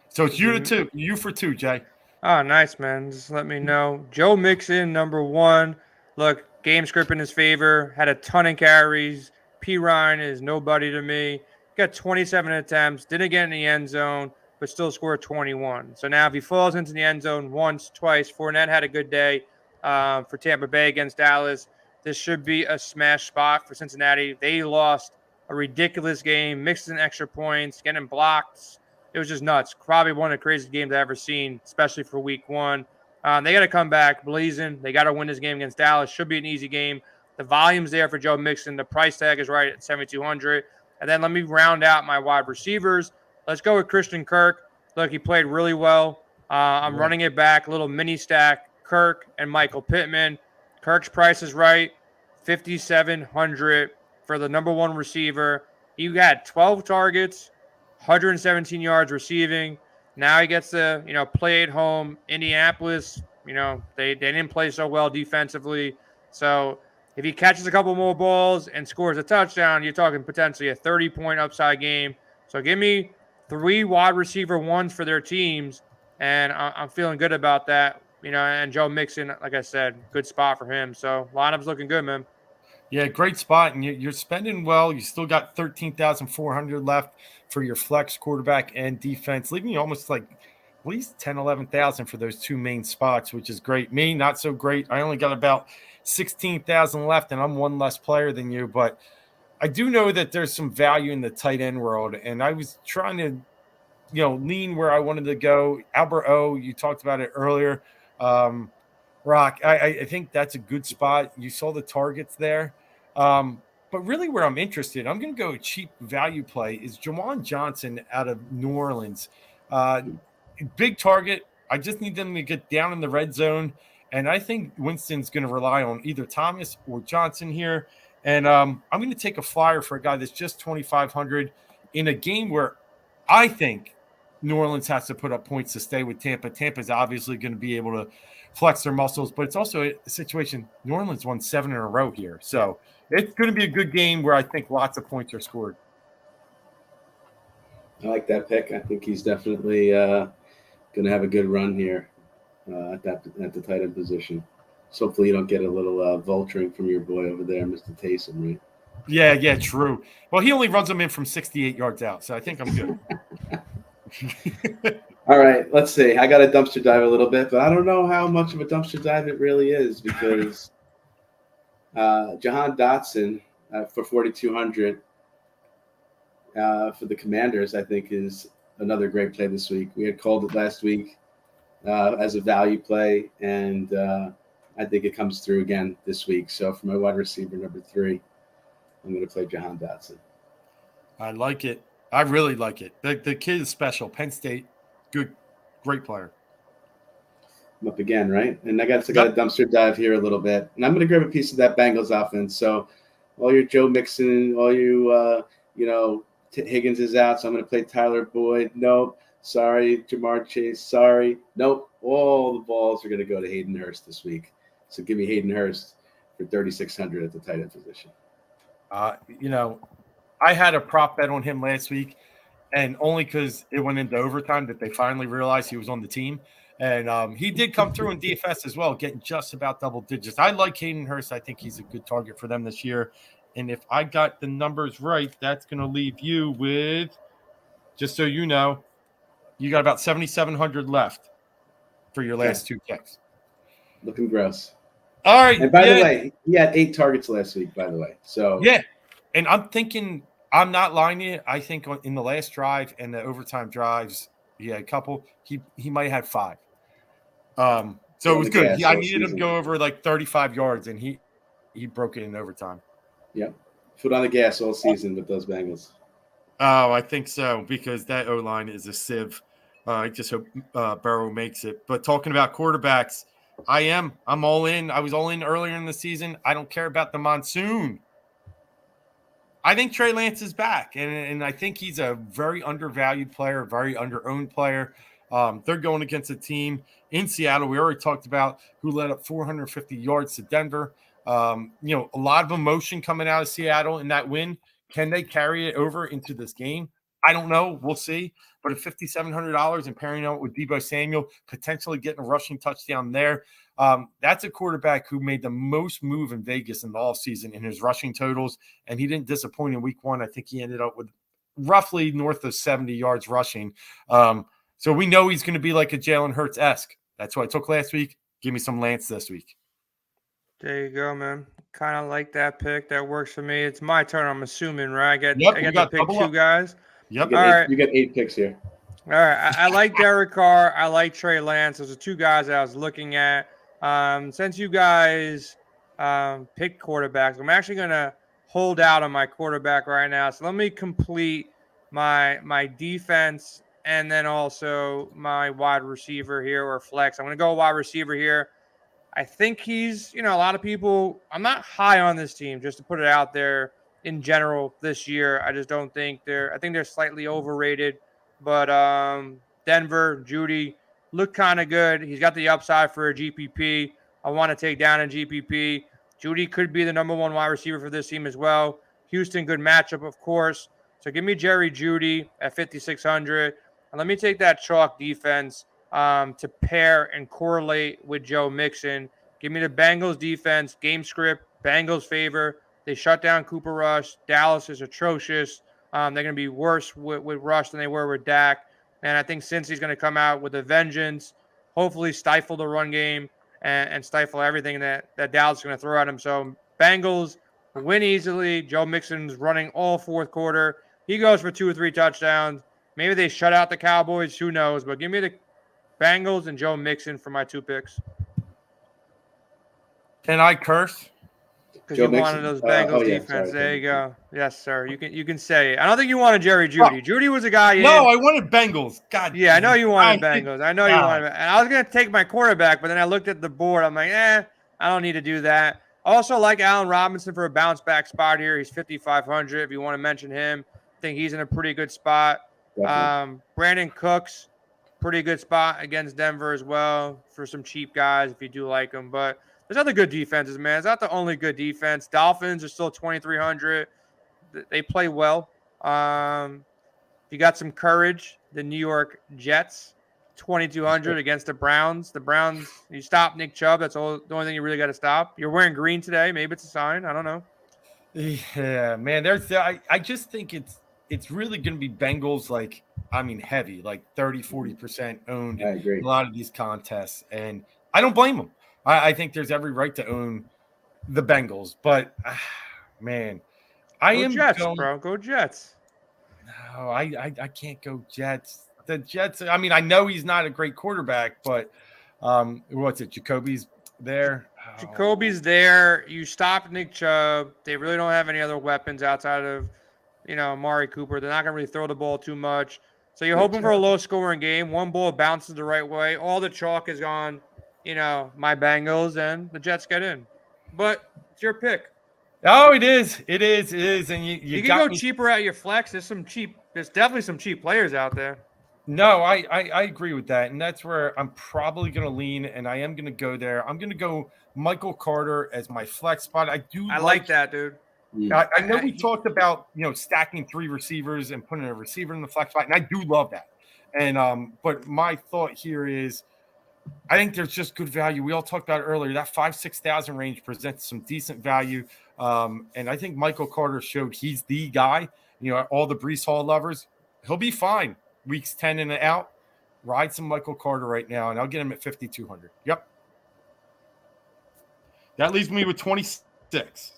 So it's you for two, Jay. Oh, nice, man. Just let me know. Joe Mixon, number 1. Look, game script in his favor. Had a ton of carries. P. Ryan is nobody to me. Got 27 attempts. Didn't get in the end zone, but still scored 21. So now if he falls into the end zone once, twice, Fournette had a good day for Tampa Bay against Dallas. This should be a smash spot for Cincinnati. They lost a ridiculous game, mixing extra points, getting blocked. It was just nuts. Probably one of the craziest games I've ever seen, especially for week 1. They got to come back blazing. They got to win this game against Dallas. Should be an easy game. The volume's there for Joe Mixon. The price tag is right at $7,200. And then let me round out my wide receivers. Let's go with Christian Kirk. Look, he played really well. I'm running it back, a little mini stack. Kirk and Michael Pittman. Kirk's price is right, $5,700 for the number 1 receiver. He got 12 targets, 117 yards receiving. Now he gets to, play at home. Indianapolis, they didn't play so well defensively. So if he catches a couple more balls and scores a touchdown, you're talking potentially a 30-point upside game. So give me 3 wide receiver 1s for their teams, and I'm feeling good about that. And Joe Mixon, like I said, good spot for him. So lineup's looking good, man. Yeah, great spot, and you're spending well. You still got 13,400 left for your flex, quarterback, and defense, leaving you almost like at least 10, 11,000 for those two main spots, which is great. Me, not so great. I only got about 16,000 left, and I'm one less player than you, but I do know that there's some value in the tight end world, and I was trying to, lean where I wanted to go. Albert O, you talked about it earlier. Rock, I think that's a good spot. You saw the targets there. But really where I'm interested, I'm going to go cheap value play is Jawan Johnson out of New Orleans. Big target. I just need them to get down in the red zone. And I think Winston's going to rely on either Thomas or Johnson here. And I'm going to take a flyer for a guy that's just 2,500 in a game where I think New Orleans has to put up points to stay with Tampa. Tampa's obviously going to be able to flex their muscles, but it's also a situation. New Orleans won 7 in a row here. So it's going to be a good game where I think lots of points are scored. I like that pick. I think he's definitely going to have a good run here at the tight end position. So hopefully you don't get a little vulturing from your boy over there, Mr. Taysom, right? Yeah, true. Well, he only runs them in from 68 yards out, so I think I'm good. All right, let's see. I got to dumpster dive a little bit, but I don't know how much of a dumpster dive it really is because Jahan Dotson for 4,200 for the Commanders, I think, is another great play this week. We had called it last week as a value play, and I think it comes through again this week. So for my wide receiver number 3, I'm going to play Jahan Dotson. I like it. I really like it. The kid is special. Penn State, great player. I'm up again, right? And I got a dumpster dive here a little bit. And I'm going to grab a piece of that Bengals offense. So all your Joe Mixon, all you, Higgins is out. So I'm going to play Tyler Boyd. Nope. Sorry. Jamar Chase. Sorry. Nope. All the balls are going to go to Hayden Hurst this week. So give me Hayden Hurst for 3,600 at the tight end position. I had a prop bet on him last week, and only because it went into overtime that they finally realized he was on the team. And he did come through in DFS as well, getting just about double digits. I like Hayden Hurst. I think he's a good target for them this year. And if I got the numbers right, that's going to leave you with, just so you know, you got about 7,700 left for your last 2 kicks. Looking gross. All right. And by the way, he had 8 targets last week, by the way. So yeah. And I'm thinking, I'm not lying to you. I think in the last drive and the overtime drives, he had a couple. He might have had 5. So it was good. I needed him to go over like 35 yards, and he broke it in overtime. Yep. Foot on the gas all season with those Bengals. Oh, I think so, because that O-line is a sieve. I just hope Burrow makes it. But talking about quarterbacks, I'm all in. I was all in earlier in the season. I don't care about the monsoon. I think Trey Lance is back, and I think he's a very undervalued player, very under-owned player. They're going against a team in Seattle we already talked about who led up 450 yards to Denver. A lot of emotion coming out of Seattle in that win. Can they carry it over into this game? I don't know. We'll see. But at $5,700 and pairing out with Deebo Samuel, potentially getting a rushing touchdown there, that's a quarterback who made the most move in Vegas in the offseason in his rushing totals, and he didn't disappoint in week 1. I think he ended up with roughly north of 70 yards rushing. So we know he's going to be like a Jalen Hurts-esque. That's what I took last week. Give me some Lance this week. There you go, man. Kind of like that pick. That works for me. It's my turn, I'm assuming, right? I get to pick 2 guys. Yep. You get 8 picks here. All right. I like Derek Carr. I like Trey Lance. Those are 2 guys that I was looking at. Since you guys picked quarterbacks, I'm actually going to hold out on my quarterback right now. So let me complete my defense and then also my wide receiver here or flex. I'm going to go wide receiver here. I think he's, a lot of people, I'm not high on this team, just to put it out there in general this year. I just don't think I think they're slightly overrated. But Denver, Judy, look kind of good. He's got the upside for a GPP. I want to take down a GPP. Judy could be the number 1 wide receiver for this team as well. Houston, good matchup, of course. So give me Jerry Judy at 5,600. And let me take that chalk defense to pair and correlate with Joe Mixon. Give me the Bengals defense, game script, Bengals favor. They shut down Cooper Rush. Dallas is atrocious. They're going to be worse with Rush than they were with Dak. And I think Cincy's going to come out with a vengeance, hopefully stifle the run game and stifle everything that Dallas is going to throw at him. So Bengals win easily. Joe Mixon's running all fourth quarter. He goes for 2 or 3 touchdowns. Maybe they shut out the Cowboys. Who knows? But give me the Bengals and Joe Mixon for my 2 picks. Can I curse? Because you wanted those Bengals defense. Sorry, there you go. Yes, sir. You can say it. I don't think you wanted Jerry Jeudy. Oh. Jeudy was a guy. No, I wanted Bengals. God. Yeah, I know you wanted Bengals. I know you wanted. And I was gonna take my quarterback, but then I looked at the board. I'm like, I don't need to do that. Also, like Allen Robinson for a bounce back spot here. He's 5,500. If you want to mention him, I think he's in a pretty good spot. Brandon Cooks, pretty good spot against Denver as well for some cheap guys if you do like them. But there's other good defenses, man. It's not the only good defense. Dolphins are still 2,300. They play well. You got some courage. The New York Jets, 2,200 against the Browns. The Browns, you stop Nick Chubb. That's the only thing you really got to stop. You're wearing green today. Maybe it's a sign. I don't know. Yeah, man. I just think it's really going to be Bengals, heavy, like 30-40% owned in a lot of these contests. And I don't blame them. I think there's every right to own the Bengals. But, man, Go Jets, Go Jets. No, I can't go Jets. The Jets, I know he's not a great quarterback, but what's it? Jacoby's there. Jacoby's there. You stop Nick Chubb. They really don't have any other weapons outside of, Amari Cooper. They're not going to really throw the ball too much. So you're hoping for a low-scoring game. One ball bounces the right way. All the chalk is on, my Bengals, and the Jets get in. But it's your pick. Oh, it is. It is. And you can go cheaper at your flex. There's definitely some cheap players out there. No, I agree with that. And that's where I'm probably going to lean, and I am going to go there. I'm going to go Michael Carter as my flex spot. I like that, dude. I know we talked about, stacking 3 receivers and putting a receiver in the flex spot, and I do love that. And but my thought here is I think there's just good value. We all talked about it earlier. That 5,000-6,000 range presents some decent value. And I think Michael Carter showed he's the guy. All the Breece Hall lovers, he'll be fine. Weeks 10 and out. Ride some Michael Carter right now, and I'll get him at 5,200. Yep. That leaves me with 26.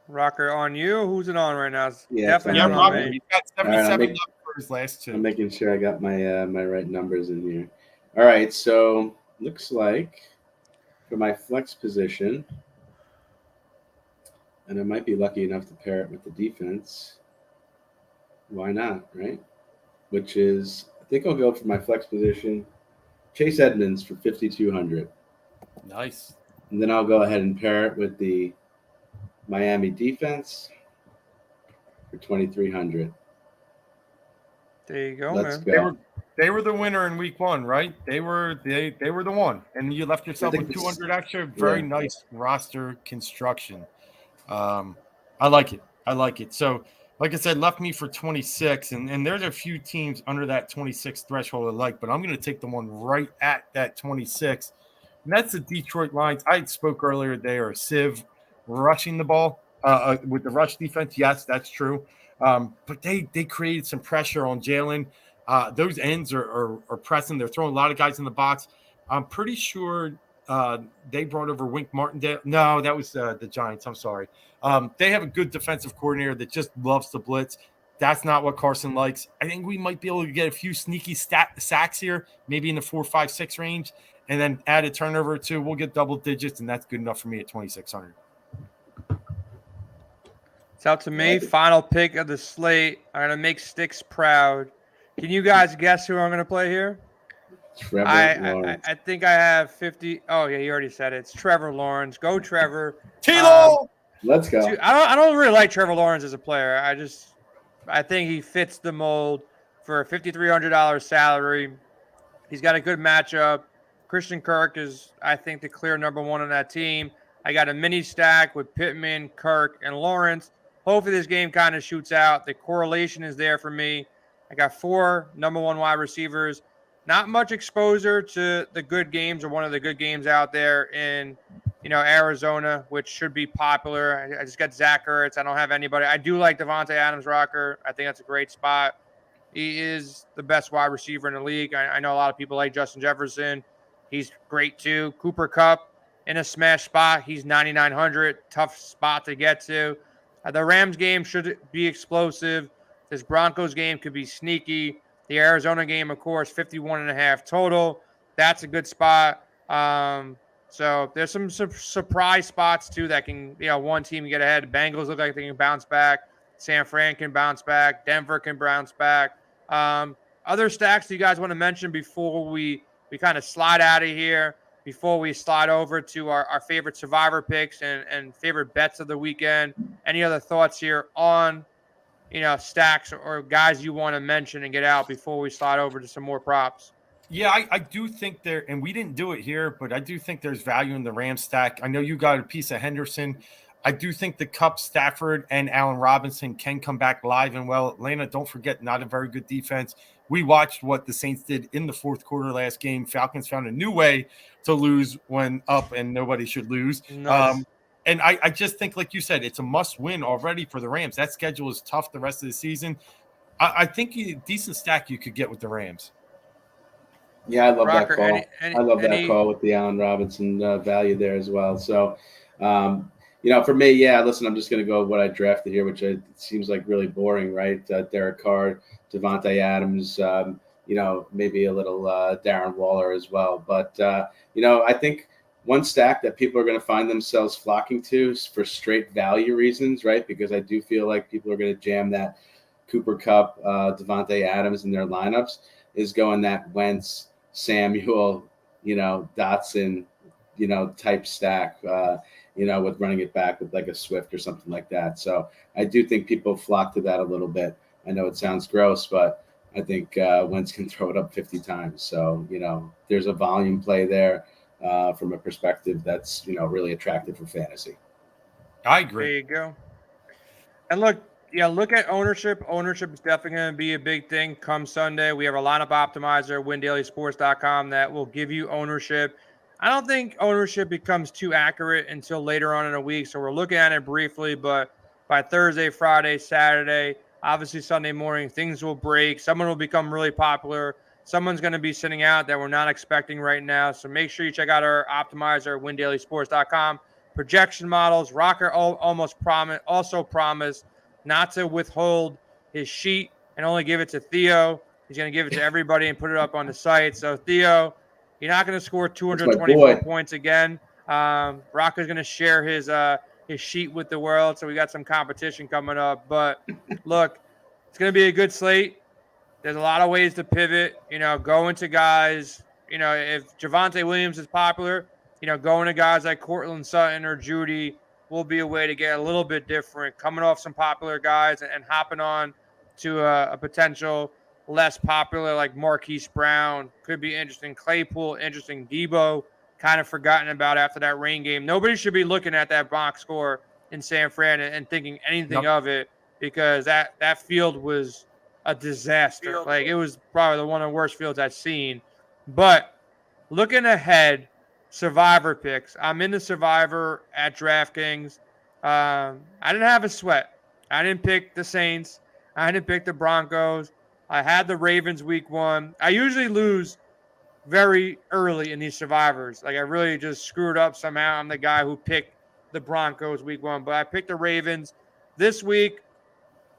Rocker on you. Who's it on right now? Definitely on me. He's got 77 for his last 2. I'm making sure I got my my right numbers in here. All right, so looks like for my flex position, and I might be lucky enough to pair it with the defense. Why not, right? Which is, I think I'll go for my flex position, Chase Edmonds for 5,200. Nice. And then I'll go ahead and pair it with the Miami defense for 2,300. There you go, Let's man. go. They were the winner in week 1, right? They were the one, and you left yourself with 200 extra. Very nice roster construction. I like it. So, like I said, left me for 26, and there's a few teams under that 26 threshold I like, but I'm going to take the one right at that 26, and that's the Detroit Lions. I spoke earlier; they are a sieve rushing the ball with the rush defense. Yes, that's true, but they created some pressure on Jalen. Those ends are pressing. They're throwing a lot of guys in the box. I'm pretty sure they brought over Wink Martindale. No, that was the Giants. I'm sorry. They have a good defensive coordinator that just loves to blitz. That's not what Carson likes. I think we might be able to get a few sneaky sacks here, maybe in the 4, 5, 6 range, and then add a turnover or 2. We'll get double digits, and that's good enough for me at 2,600. It's up to me. Final pick of the slate. I'm going to make Sticks proud. Can you guys guess who I'm going to play here? I think I have 50. Oh, yeah, you already said it. It's Trevor Lawrence. Go, Trevor. Tilo! Let's go. I don't really like Trevor Lawrence as a player. I think he fits the mold for a $5,300 salary. He's got a good matchup. Christian Kirk is, I think, the clear number 1 on that team. I got a mini stack with Pittman, Kirk, and Lawrence. Hopefully this game kind of shoots out. The correlation is there for me. I got 4 number 1 wide receivers. not much exposure to the good games or one of the good games out there in, Arizona, which should be popular. I just got Zach Ertz. I don't have anybody. I do like Devonte Adams rocker. I think that's a great spot. He is the best wide receiver in the league. I know a lot of people like Justin Jefferson. He's great too. Cooper Kupp in a smash spot. He's 9,900. Tough spot to get to. The Rams game should be explosive. This Broncos game could be sneaky. The Arizona game, of course, 51.5 total. That's a good spot. So there's some surprise spots too that can, one team can get ahead. The Bengals look like they can bounce back. San Fran can bounce back. Denver can bounce back. Other stacks you guys want to mention before we kind of slide out of here, before we slide over to our favorite survivor picks and favorite bets of the weekend? Any other thoughts here on, stacks or guys you want to mention and get out before we slide over to some more props? Yeah, I do think there, and we didn't do it here, but I do think there's value in the Rams stack. I know you got a piece of Henderson. I do think the Kupp, Stafford, and Allen Robinson can come back live and well. Atlanta, don't forget, not a very good defense. We watched what the Saints did in the fourth quarter last game. Falcons found a new way to lose when up, and nobody should lose. Nice. And I just think, like you said, it's a must-win already for the Rams. That schedule is tough the rest of the season. I think a decent stack you could get with the Rams. Yeah, I love Rocker, that call. That call with the Allen Robinson value there as well. So, for me, listen, I'm just going to go with what I drafted here, which seems like really boring, right? Derek Carr, Devonte Adams, maybe a little Darren Waller as well. But, I think one stack that people are going to find themselves flocking to for straight value reasons, right? Because I do feel like people are going to jam that Cooper Kupp, Devonte Adams in their lineups, is going that Wentz, Samuel, Dotson, type stack, with running it back with like a Swift or something like that. So I do think people flock to that a little bit. I know it sounds gross, but I think Wentz can throw it up 50 times. So, there's a volume play there from a perspective that's, really attractive for fantasy. I agree. There you go. And look at ownership. Ownership is definitely going to be a big thing come Sunday. We have a lineup optimizer, windailysports.com, that will give you ownership. I don't think ownership becomes too accurate until later on in the week. So we're looking at it briefly, but by Thursday, Friday, Saturday, obviously Sunday morning, things will break. Someone will become really popular. Someone's going to be sitting out that we're not expecting right now. So make sure you check out our optimizer, windailysports.com. Projection models. Rocker also promised not to withhold his sheet and only give it to Theo. He's going to give it to everybody and put it up on the site. So, Theo, you're not going to score 224 points again. Rocco's going to share his sheet with the world. So we got some competition coming up. But, look, it's going to be a good slate. There's a lot of ways to pivot, go into guys. If Javonte Williams is popular, going to guys like Cortland Sutton or Judy will be a way to get a little bit different, coming off some popular guys and hopping on to a potential less popular like Marquise Brown could be interesting. Claypool, interesting. Debo, kind of forgotten about after that rain game. Nobody should be looking at that box score in San Fran and thinking anything of it, because that field was a disaster. Like, it was probably one of the worst fields I've seen. But looking ahead, Survivor picks. I'm in the Survivor at DraftKings. I didn't have a sweat. I didn't pick the Saints. I didn't pick the Broncos. I had the Ravens week 1. I usually lose very early in these Survivors. Like, I really just screwed up somehow. I'm the guy who picked the Broncos week 1. But I picked the Ravens. This week,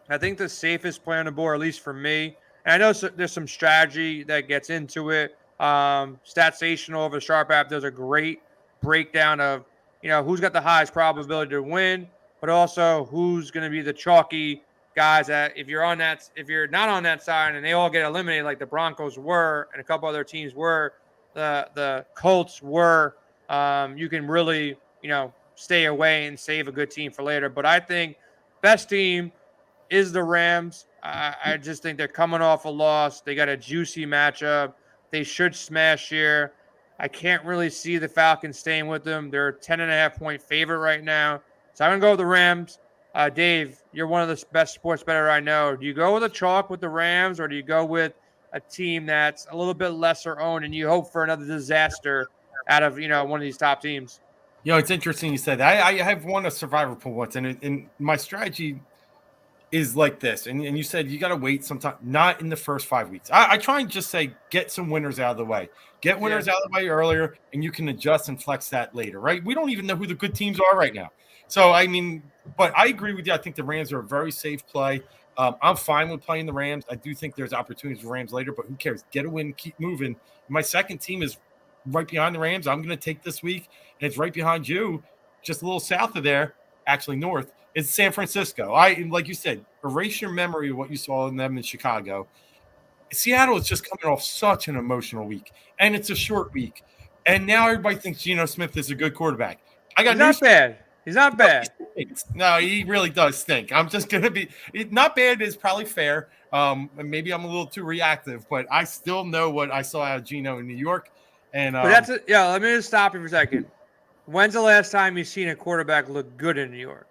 I think the safest play on the board, at least for me, and I know there's some strategy that gets into it. Statsational over Sharp app does a great breakdown of, who's got the highest probability to win, but also who's going to be the chalky guys that if you're not on that side and they all get eliminated like the Broncos were and a couple other teams were, the Colts were, you can really, stay away and save a good team for later. But I think best team is the Rams. I just think they're coming off a loss. They got a juicy matchup. They should smash here. I can't really see the Falcons staying with them. They're a 10.5-point favorite right now. So I'm going to go with the Rams. Dave, you're one of the best sports bettors I know. Do you go with a chalk with the Rams, or do you go with a team that's a little bit lesser owned, and you hope for another disaster out of one of these top teams. It's interesting you said that. I have won a survivor pool once, and my strategy is like this. And you said you got to wait sometime, not in the first 5 weeks. I try and just say get some winners out of the way. Get winners out of the way earlier, and you can adjust and flex that later, right? We don't even know who the good teams are right now. So, but I agree with you. I think the Rams are a very safe play. I'm fine with playing the Rams. I do think there's opportunities for Rams later, but who cares? Get a win, keep moving. My second team is right behind the Rams. I'm going to take this week, and it's right behind you, just a little south of there, actually north, is San Francisco. Like you said, erase your memory of what you saw in them in Chicago. Seattle is just coming off such an emotional week, and it's a short week. And now everybody thinks Geno Smith is a good quarterback. He's not bad. He's not bad. No, he really does stink. I'm just going to be – not bad is probably fair. Maybe I'm a little too reactive, but I still know what I saw out of Geno in New York. And but that's it. Yeah, let me just stop you for a second. When's the last time you've seen a quarterback look good in New York?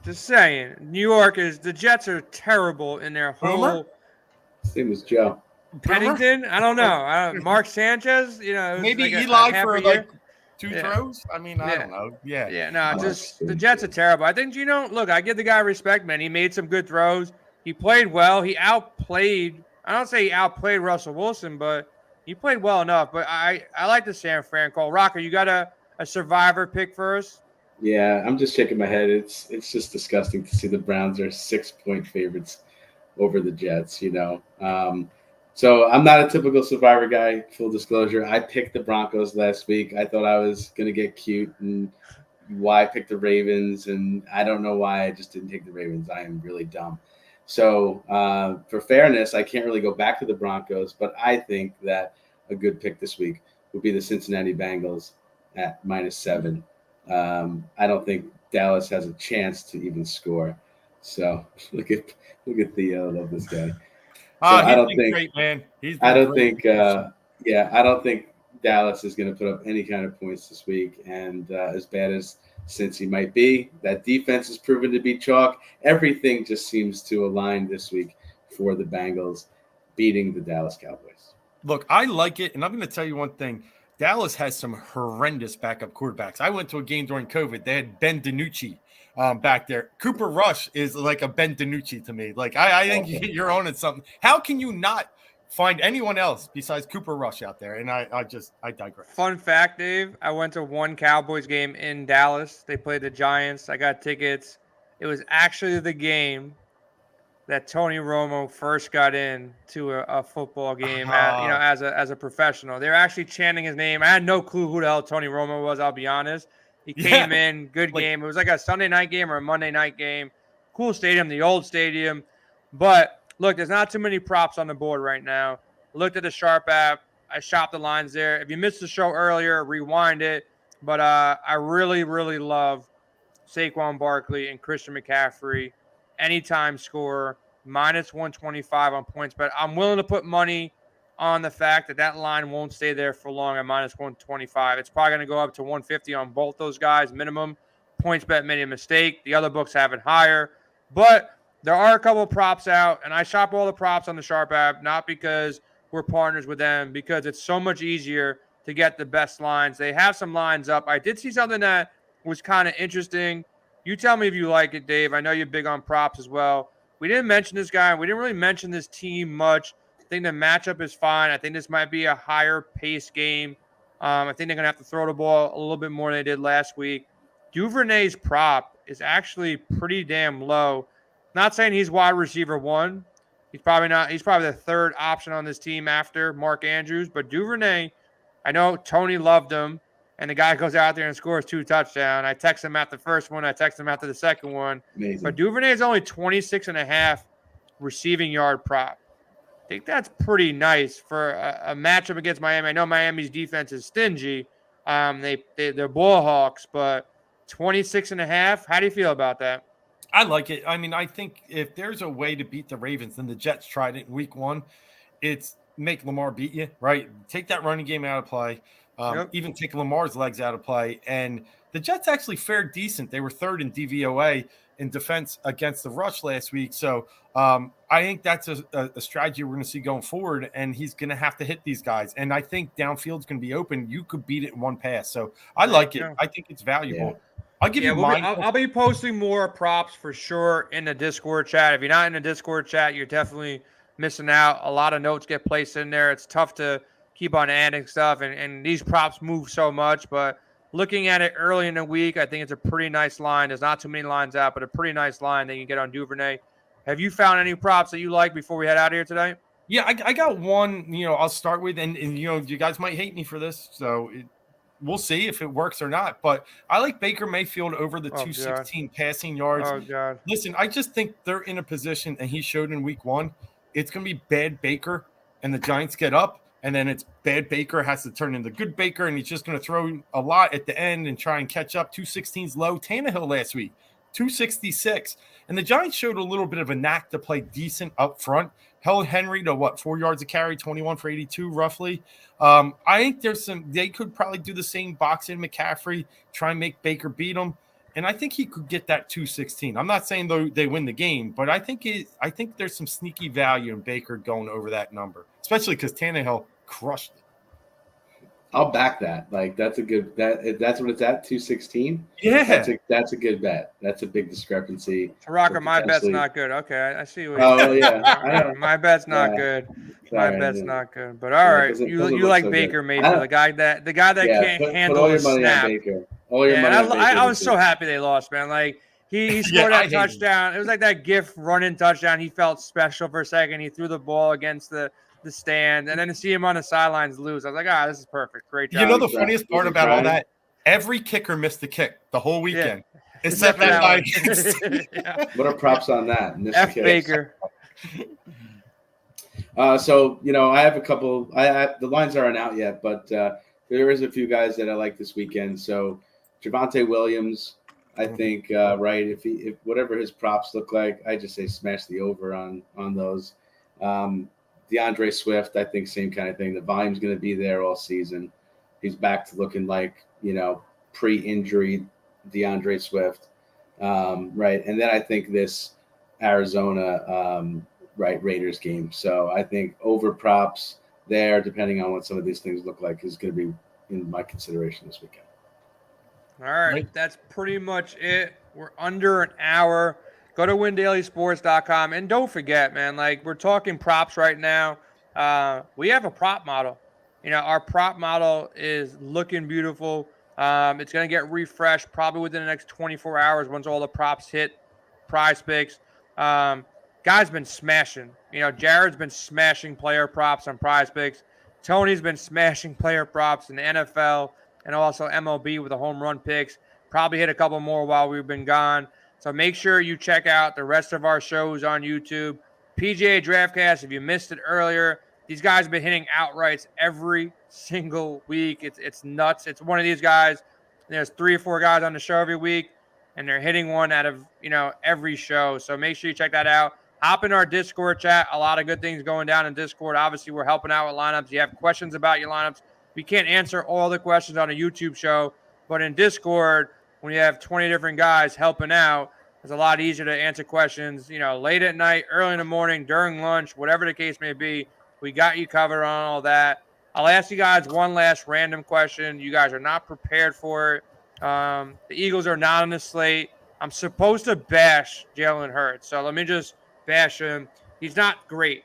Just saying. New York the Jets are terrible in their whole – His name was Joe. Pennington? I don't know. Mark Sanchez? Maybe like Eli for like – two throws? I don't know. The Jets are terrible. I think I give the guy respect, man. He made some good throws. He played well. He outplayed – I don't say he outplayed Russell Wilson, but he played well enough. But I like the San Fran call. Rocker, you got a survivor pick for us? Yeah, I'm just shaking my head. It's just disgusting to see the Browns are 6-point favorites over the Jets, So I'm not a typical survivor guy, full disclosure. I picked the Broncos last week. I thought I was going to get cute and why I picked the Ravens, and I don't know why I just didn't take the Ravens. I am really dumb. So for fairness, I can't really go back to the Broncos, but I think that a good pick this week would be the Cincinnati Bengals at -7. I don't think Dallas has a chance to even score. So look at Theo. I love this guy. I don't think great, man. I don't think Dallas is going to put up any kind of points this week. And as bad as Cincy might be, that defense is proven to be chalk. Everything just seems to align this week for the Bengals beating the Dallas Cowboys. Look, I like it, and I'm going to tell you one thing. Dallas has some horrendous backup quarterbacks. I went to a game during COVID. They had Ben DiNucci back there. Cooper Rush is like a Ben DiNucci to me. Like, I think you're owning something. How can you not find anyone else besides Cooper Rush out there? And I digress. Fun fact, Dave, I went to one Cowboys game in Dallas. They played the Giants. I got tickets. It was actually the game that Tony Romo first got in to a football game, as a professional. They were actually chanting his name. I had no clue who the hell Tony Romo was, I'll be honest. He came in, good game. It was like a Sunday night game or a Monday night game. Cool stadium, the old stadium. But, look, there's not too many props on the board right now. I looked at the Sharp app. I shopped the lines there. If you missed the show earlier, rewind it. But I really, really love Saquon Barkley and Christian McCaffrey. Anytime scorer, -125 on points. But I'm willing to put money on the fact that line won't stay there for long at -125. It's probably going to go up to 150 on both those guys, minimum. Points bet made a mistake. The other books have it higher. But there are a couple of props out, and I shop all the props on the Sharp app, not because we're partners with them, because it's so much easier to get the best lines. They have some lines up. I did see something that was kind of interesting. You tell me if you like it, Dave. I know you're big on props as well. We didn't mention this guy. We didn't really mention this team much. I think the matchup is fine. I think this might be a higher pace game. I think they're going to have to throw the ball a little bit more than they did last week. Duvernay's prop is actually pretty damn low. Not saying he's wide receiver 1. He's probably not. He's probably the third option on this team after Mark Andrews. But Duvernay, I know Tony loved him. And the guy goes out there and scores 2 touchdowns. I text him after the first one. I text him after the second one. Amazing. But Duvernay is only 26.5 receiving yard prop. I think that's pretty nice for a matchup against Miami. I know Miami's defense is stingy. They're ball hawks, but 26.5. How do you feel about that? I like it. I think if there's a way to beat the Ravens, then the Jets tried it in week 1. It's make Lamar beat you, right? Take that running game out of play. Even take Lamar's legs out of play. And the Jets actually fared decent. They were 3rd in DVOA. in defense against the rush last week. So I think that's a strategy we're going to see going forward, and he's going to have to hit these guys. And I think downfield's going to be open. You could beat it in one pass. So I like it. I think it's valuable. Yeah. I'll give you mine. I'll be posting more props for sure in the Discord chat. If you're not in the Discord chat, you're definitely missing out. A lot of notes get placed in there. It's tough to keep on adding stuff, and these props move so much. But looking at it early in the week, I think it's a pretty nice line. There's not too many lines out, but a pretty nice line that you can get on Duvernay. Have you found any props that you like before we head out of here today? Yeah, I got one, I'll start with, and you guys might hate me for this, so we'll see if it works or not. But I like Baker Mayfield over the 216 passing yards. Oh, God. Listen, I just think they're in a position, and he showed in week 1, it's going to be bad Baker, and the Giants get up, and then it's bad Baker has to turn into good Baker, and he's just going to throw a lot at the end and try and catch up. 216's low. Tannehill last week, 266. And the Giants showed a little bit of a knack to play decent up front. Held Henry to 4 yards a carry, 21 for 82 roughly. I think they could probably do the same, box in McCaffrey, try and make Baker beat him. And I think he could get that 216. I'm not saying though they win the game, but I think there's some sneaky value in Baker going over that number, especially because Tannehill crushed it. I'll back that. Like that's what it's at, 216. Yeah, that's a good bet. That's a big discrepancy. Rocker, my bet's not good. Okay, I see what. Oh yeah, my bet's not good. My bet's not good. But all right, you like so Baker Mayfield, the guy that can't handle the snap. All your money on Baker. I was so happy they lost, man. Like he scored that touchdown. It was like that GIF running touchdown. He felt special for a second. He threw the ball against the stand, and then to see him on the sidelines lose, I was like, this is perfect. Great job. The funniest part about all that, every kicker missed a kick the whole weekend. Except that guy. What are props on that? F Baker. So, I have a couple. The lines aren't out yet, but there is a few guys that I like this weekend. So Javonte Williams, I think, right, if whatever his props look like, I just say smash the over on those. DeAndre Swift, I think same kind of thing. The volume's going to be there all season. He's back to looking like, pre-injury DeAndre Swift, right? And then I think this Arizona, Raiders game. So I think over props there, depending on what some of these things look like, is going to be in my consideration this weekend. All right. That's pretty much it. We're under an hour. Go to windailysports.com. And don't forget, man, we're talking props right now. We have a prop model. Our prop model is looking beautiful. It's going to get refreshed probably within the next 24 hours once all the props hit Prize Picks. Guy's been smashing. Jared's been smashing player props on Prize Picks. Tony's been smashing player props in the NFL and also MLB with the home run picks. Probably hit a couple more while we've been gone. So make sure you check out the rest of our shows on YouTube. PGA DraftCast, if you missed it earlier, these guys have been hitting outrights every single week. It's nuts. It's one of these guys. There's 3 or 4 guys on the show every week, and they're hitting one out of, every show. So make sure you check that out. Hop in our Discord chat. A lot of good things going down in Discord. Obviously, we're helping out with lineups. You have questions about your lineups. We can't answer all the questions on a YouTube show, but in Discord, when you have 20 different guys helping out, it's a lot easier to answer questions, late at night, early in the morning, during lunch, whatever the case may be. We got you covered on all that. I'll ask you guys one last random question. You guys are not prepared for it. The Eagles are not on the slate. I'm supposed to bash Jalen Hurts, so let me just bash him. He's not great.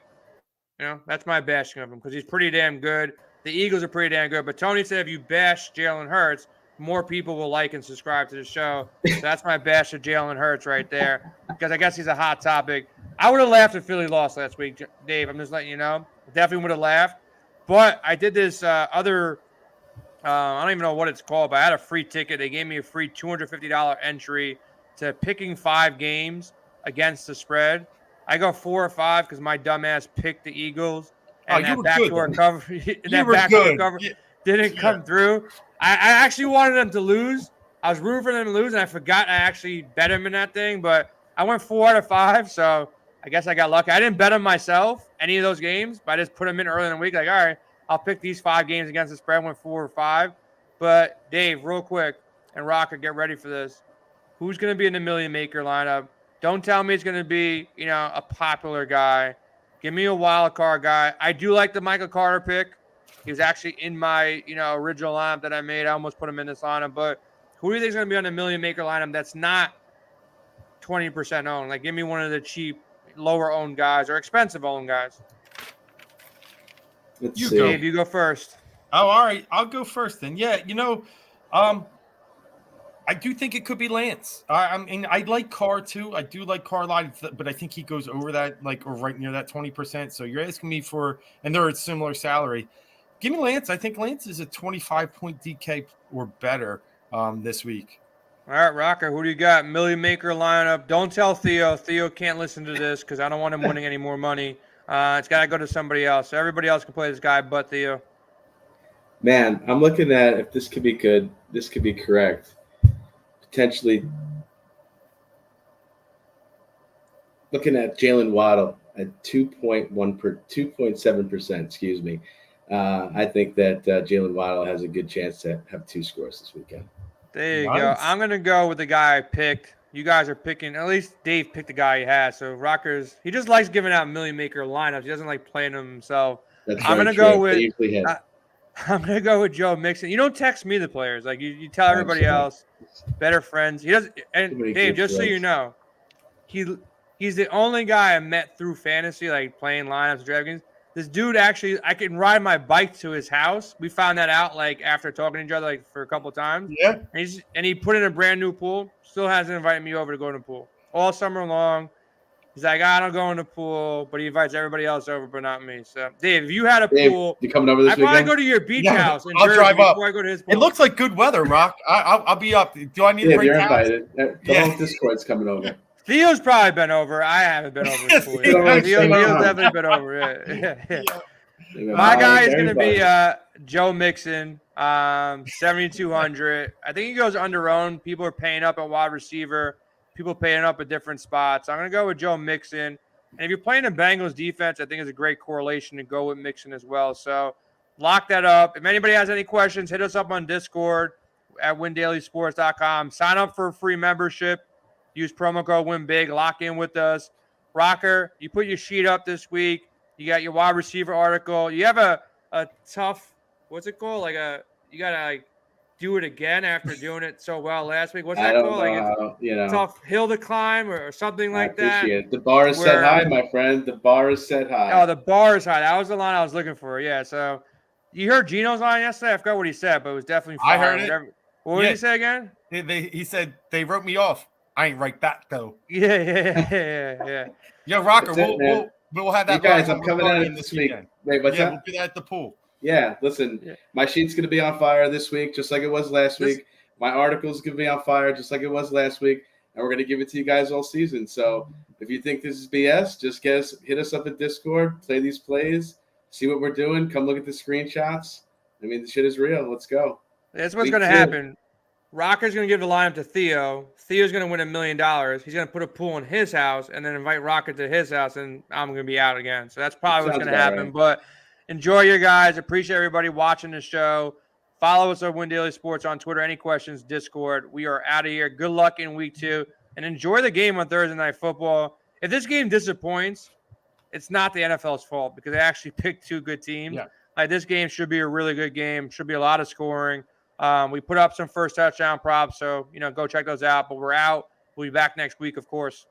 That's my bashing of him because he's pretty damn good. The Eagles are pretty damn good. But Tony said if you bash Jalen Hurts, more people will like and subscribe to the show. So that's my bash of Jalen Hurts right there because I guess he's a hot topic. I would have laughed if Philly lost last week, Dave. I'm just letting you know. Definitely would have laughed. But I did this other I don't even know what it's called, but I had a free ticket. They gave me a free $250 entry to picking 5 games against the spread. I go 4 or 5 because my dumbass picked the Eagles. And that backdoor cover, didn't come through. I actually wanted them to lose. I was rooting for them to lose, and I forgot I actually bet them in that thing. But I went 4 out of 5, so I guess I got lucky. I didn't bet them myself, any of those games, but I just put them in early in the week. All right, I'll pick these 5 games against the spread. Went 4 or 5. But, Dave, real quick, and Rocker, get ready for this. who's going to be in the million maker lineup. Don't tell me it's going to be, a popular guy. Give me a wild card guy. I do like the Michael Carter pick. He was actually in my, original lineup that I made. I almost put him in this lineup. But who do you think is going to be on the million maker lineup that's not 20% owned? Like, give me one of the cheap, lower owned guys or expensive owned guys. Let's You see. go. Dave, you go first. Oh, all right. I'll go first then. Yeah, I do think it could be Lance. I mean, I like Carr too. I do like Carr a lot, but I think he goes over that, or right near that 20%. So you're asking me and they're at similar salary. Give me Lance. I think Lance is a 25-point DK or better this week. All right, Rocker, who do you got? Million maker lineup. Don't tell Theo. Theo can't listen to this because I don't want him winning any more money. It's got to go to somebody else. So everybody else can play this guy but Theo. Man, I'm looking at if this could be good. This could be correct. Potentially looking at Jalen Waddle at 2.7%. Excuse me. I think that Jalen Waddle has a good chance to have 2 scores this weekend. There you Nice. go. I'm going to go with the guy I picked. You guys are picking, at least Dave picked the guy he has. So Rockers, he just likes giving out million maker lineups. He doesn't like playing them himself. That's I'm very gonna go true. with- They usually hit. I'm going to go with Joe Mixon. You don't text me the players. Like you tell everybody else, better friends. He doesn't. And Too many Dave, good just so you friends. know, he's the only guy I met through fantasy, like playing lineups, draft games. This dude actually, I can ride my bike to his house. We found that out like after talking to each other like for a couple of times. Yeah. And he put in a brand new pool. Still hasn't invited me over to go to the pool all summer long. He's like, I don't go in the pool, but he invites everybody else over, but not me. So, Dave, if you had a Dave, pool, you coming over this I'd probably weekend? go to your beach Yeah, house in I'll Jersey drive up. before I go to his pool. It looks like good weather, Rock. I'll be up. Do I need to Yeah, bring you're towels? invited. The Yeah. whole Discord's coming over. Theo's probably been over. I haven't been over the pool Theo yet. likes Theo's to know. definitely been over. Yeah. You know, My guy is very going to be fun. Joe Mixon, 7,200. I think he goes under owned. People are paying up at wide receiver. People paying up at different spots. I'm going to go with Joe Mixon. And if you're playing the Bengals defense, I think it's a great correlation to go with Mixon as well. So lock that up. If anybody has any questions, hit us up on Discord at windailysports.com. Sign up for a free membership. Use promo code WINBIG. Lock in with us. Rocker, you put your sheet up this week. You got your wide receiver article. You have a tough, what's it called? You got to do it again after doing it so well last week. What's I that don't called? know. It's tough hill to climb or something I like that. appreciate it. The bar is set Where- high, my friend. The bar is set high. Oh, the bar is high. That was the line I was looking for. Yeah. So you heard Gino's line yesterday? I forgot what he said, but it was definitely fire. I heard it. Whatever. What did he say again? He said they wrote me off. I ain't right back though. Yeah. Yo, Rocker, That's it, man. we'll have You that. guys, live I'm coming recording at it this week. weekend. Wait, what's Yeah, that? we'll do that at the pool. Yeah, listen, Yeah. my sheet's going to be on fire this week, just like it was last week. My article's going to be on fire, just like it was last week. And we're going to give it to you guys all season. So if you think this is BS, just hit us up at Discord, play these plays, see what we're doing. Come look at the screenshots. I mean, the shit is real. Let's go. That's what's Week going to 2. happen. Rocker's going to give the lineup to Theo. Theo's going to win $1 million. He's going to put a pool in his house and then invite Rocker to his house, and I'm going to be out again. So that's probably what's Sounds going to about happen. right. But enjoy your guys. Appreciate everybody watching the show. Follow us on Win Daily Sports on Twitter. Any questions, Discord. We are out of here. Good luck in week 2. And enjoy the game on Thursday Night Football. If this game disappoints, it's not the NFL's fault because they actually picked 2 good teams. Yeah. Like, this game should be a really good game. Should be a lot of scoring. We put up some first touchdown props, so, go check those out. But we're out. We'll be back next week, of course.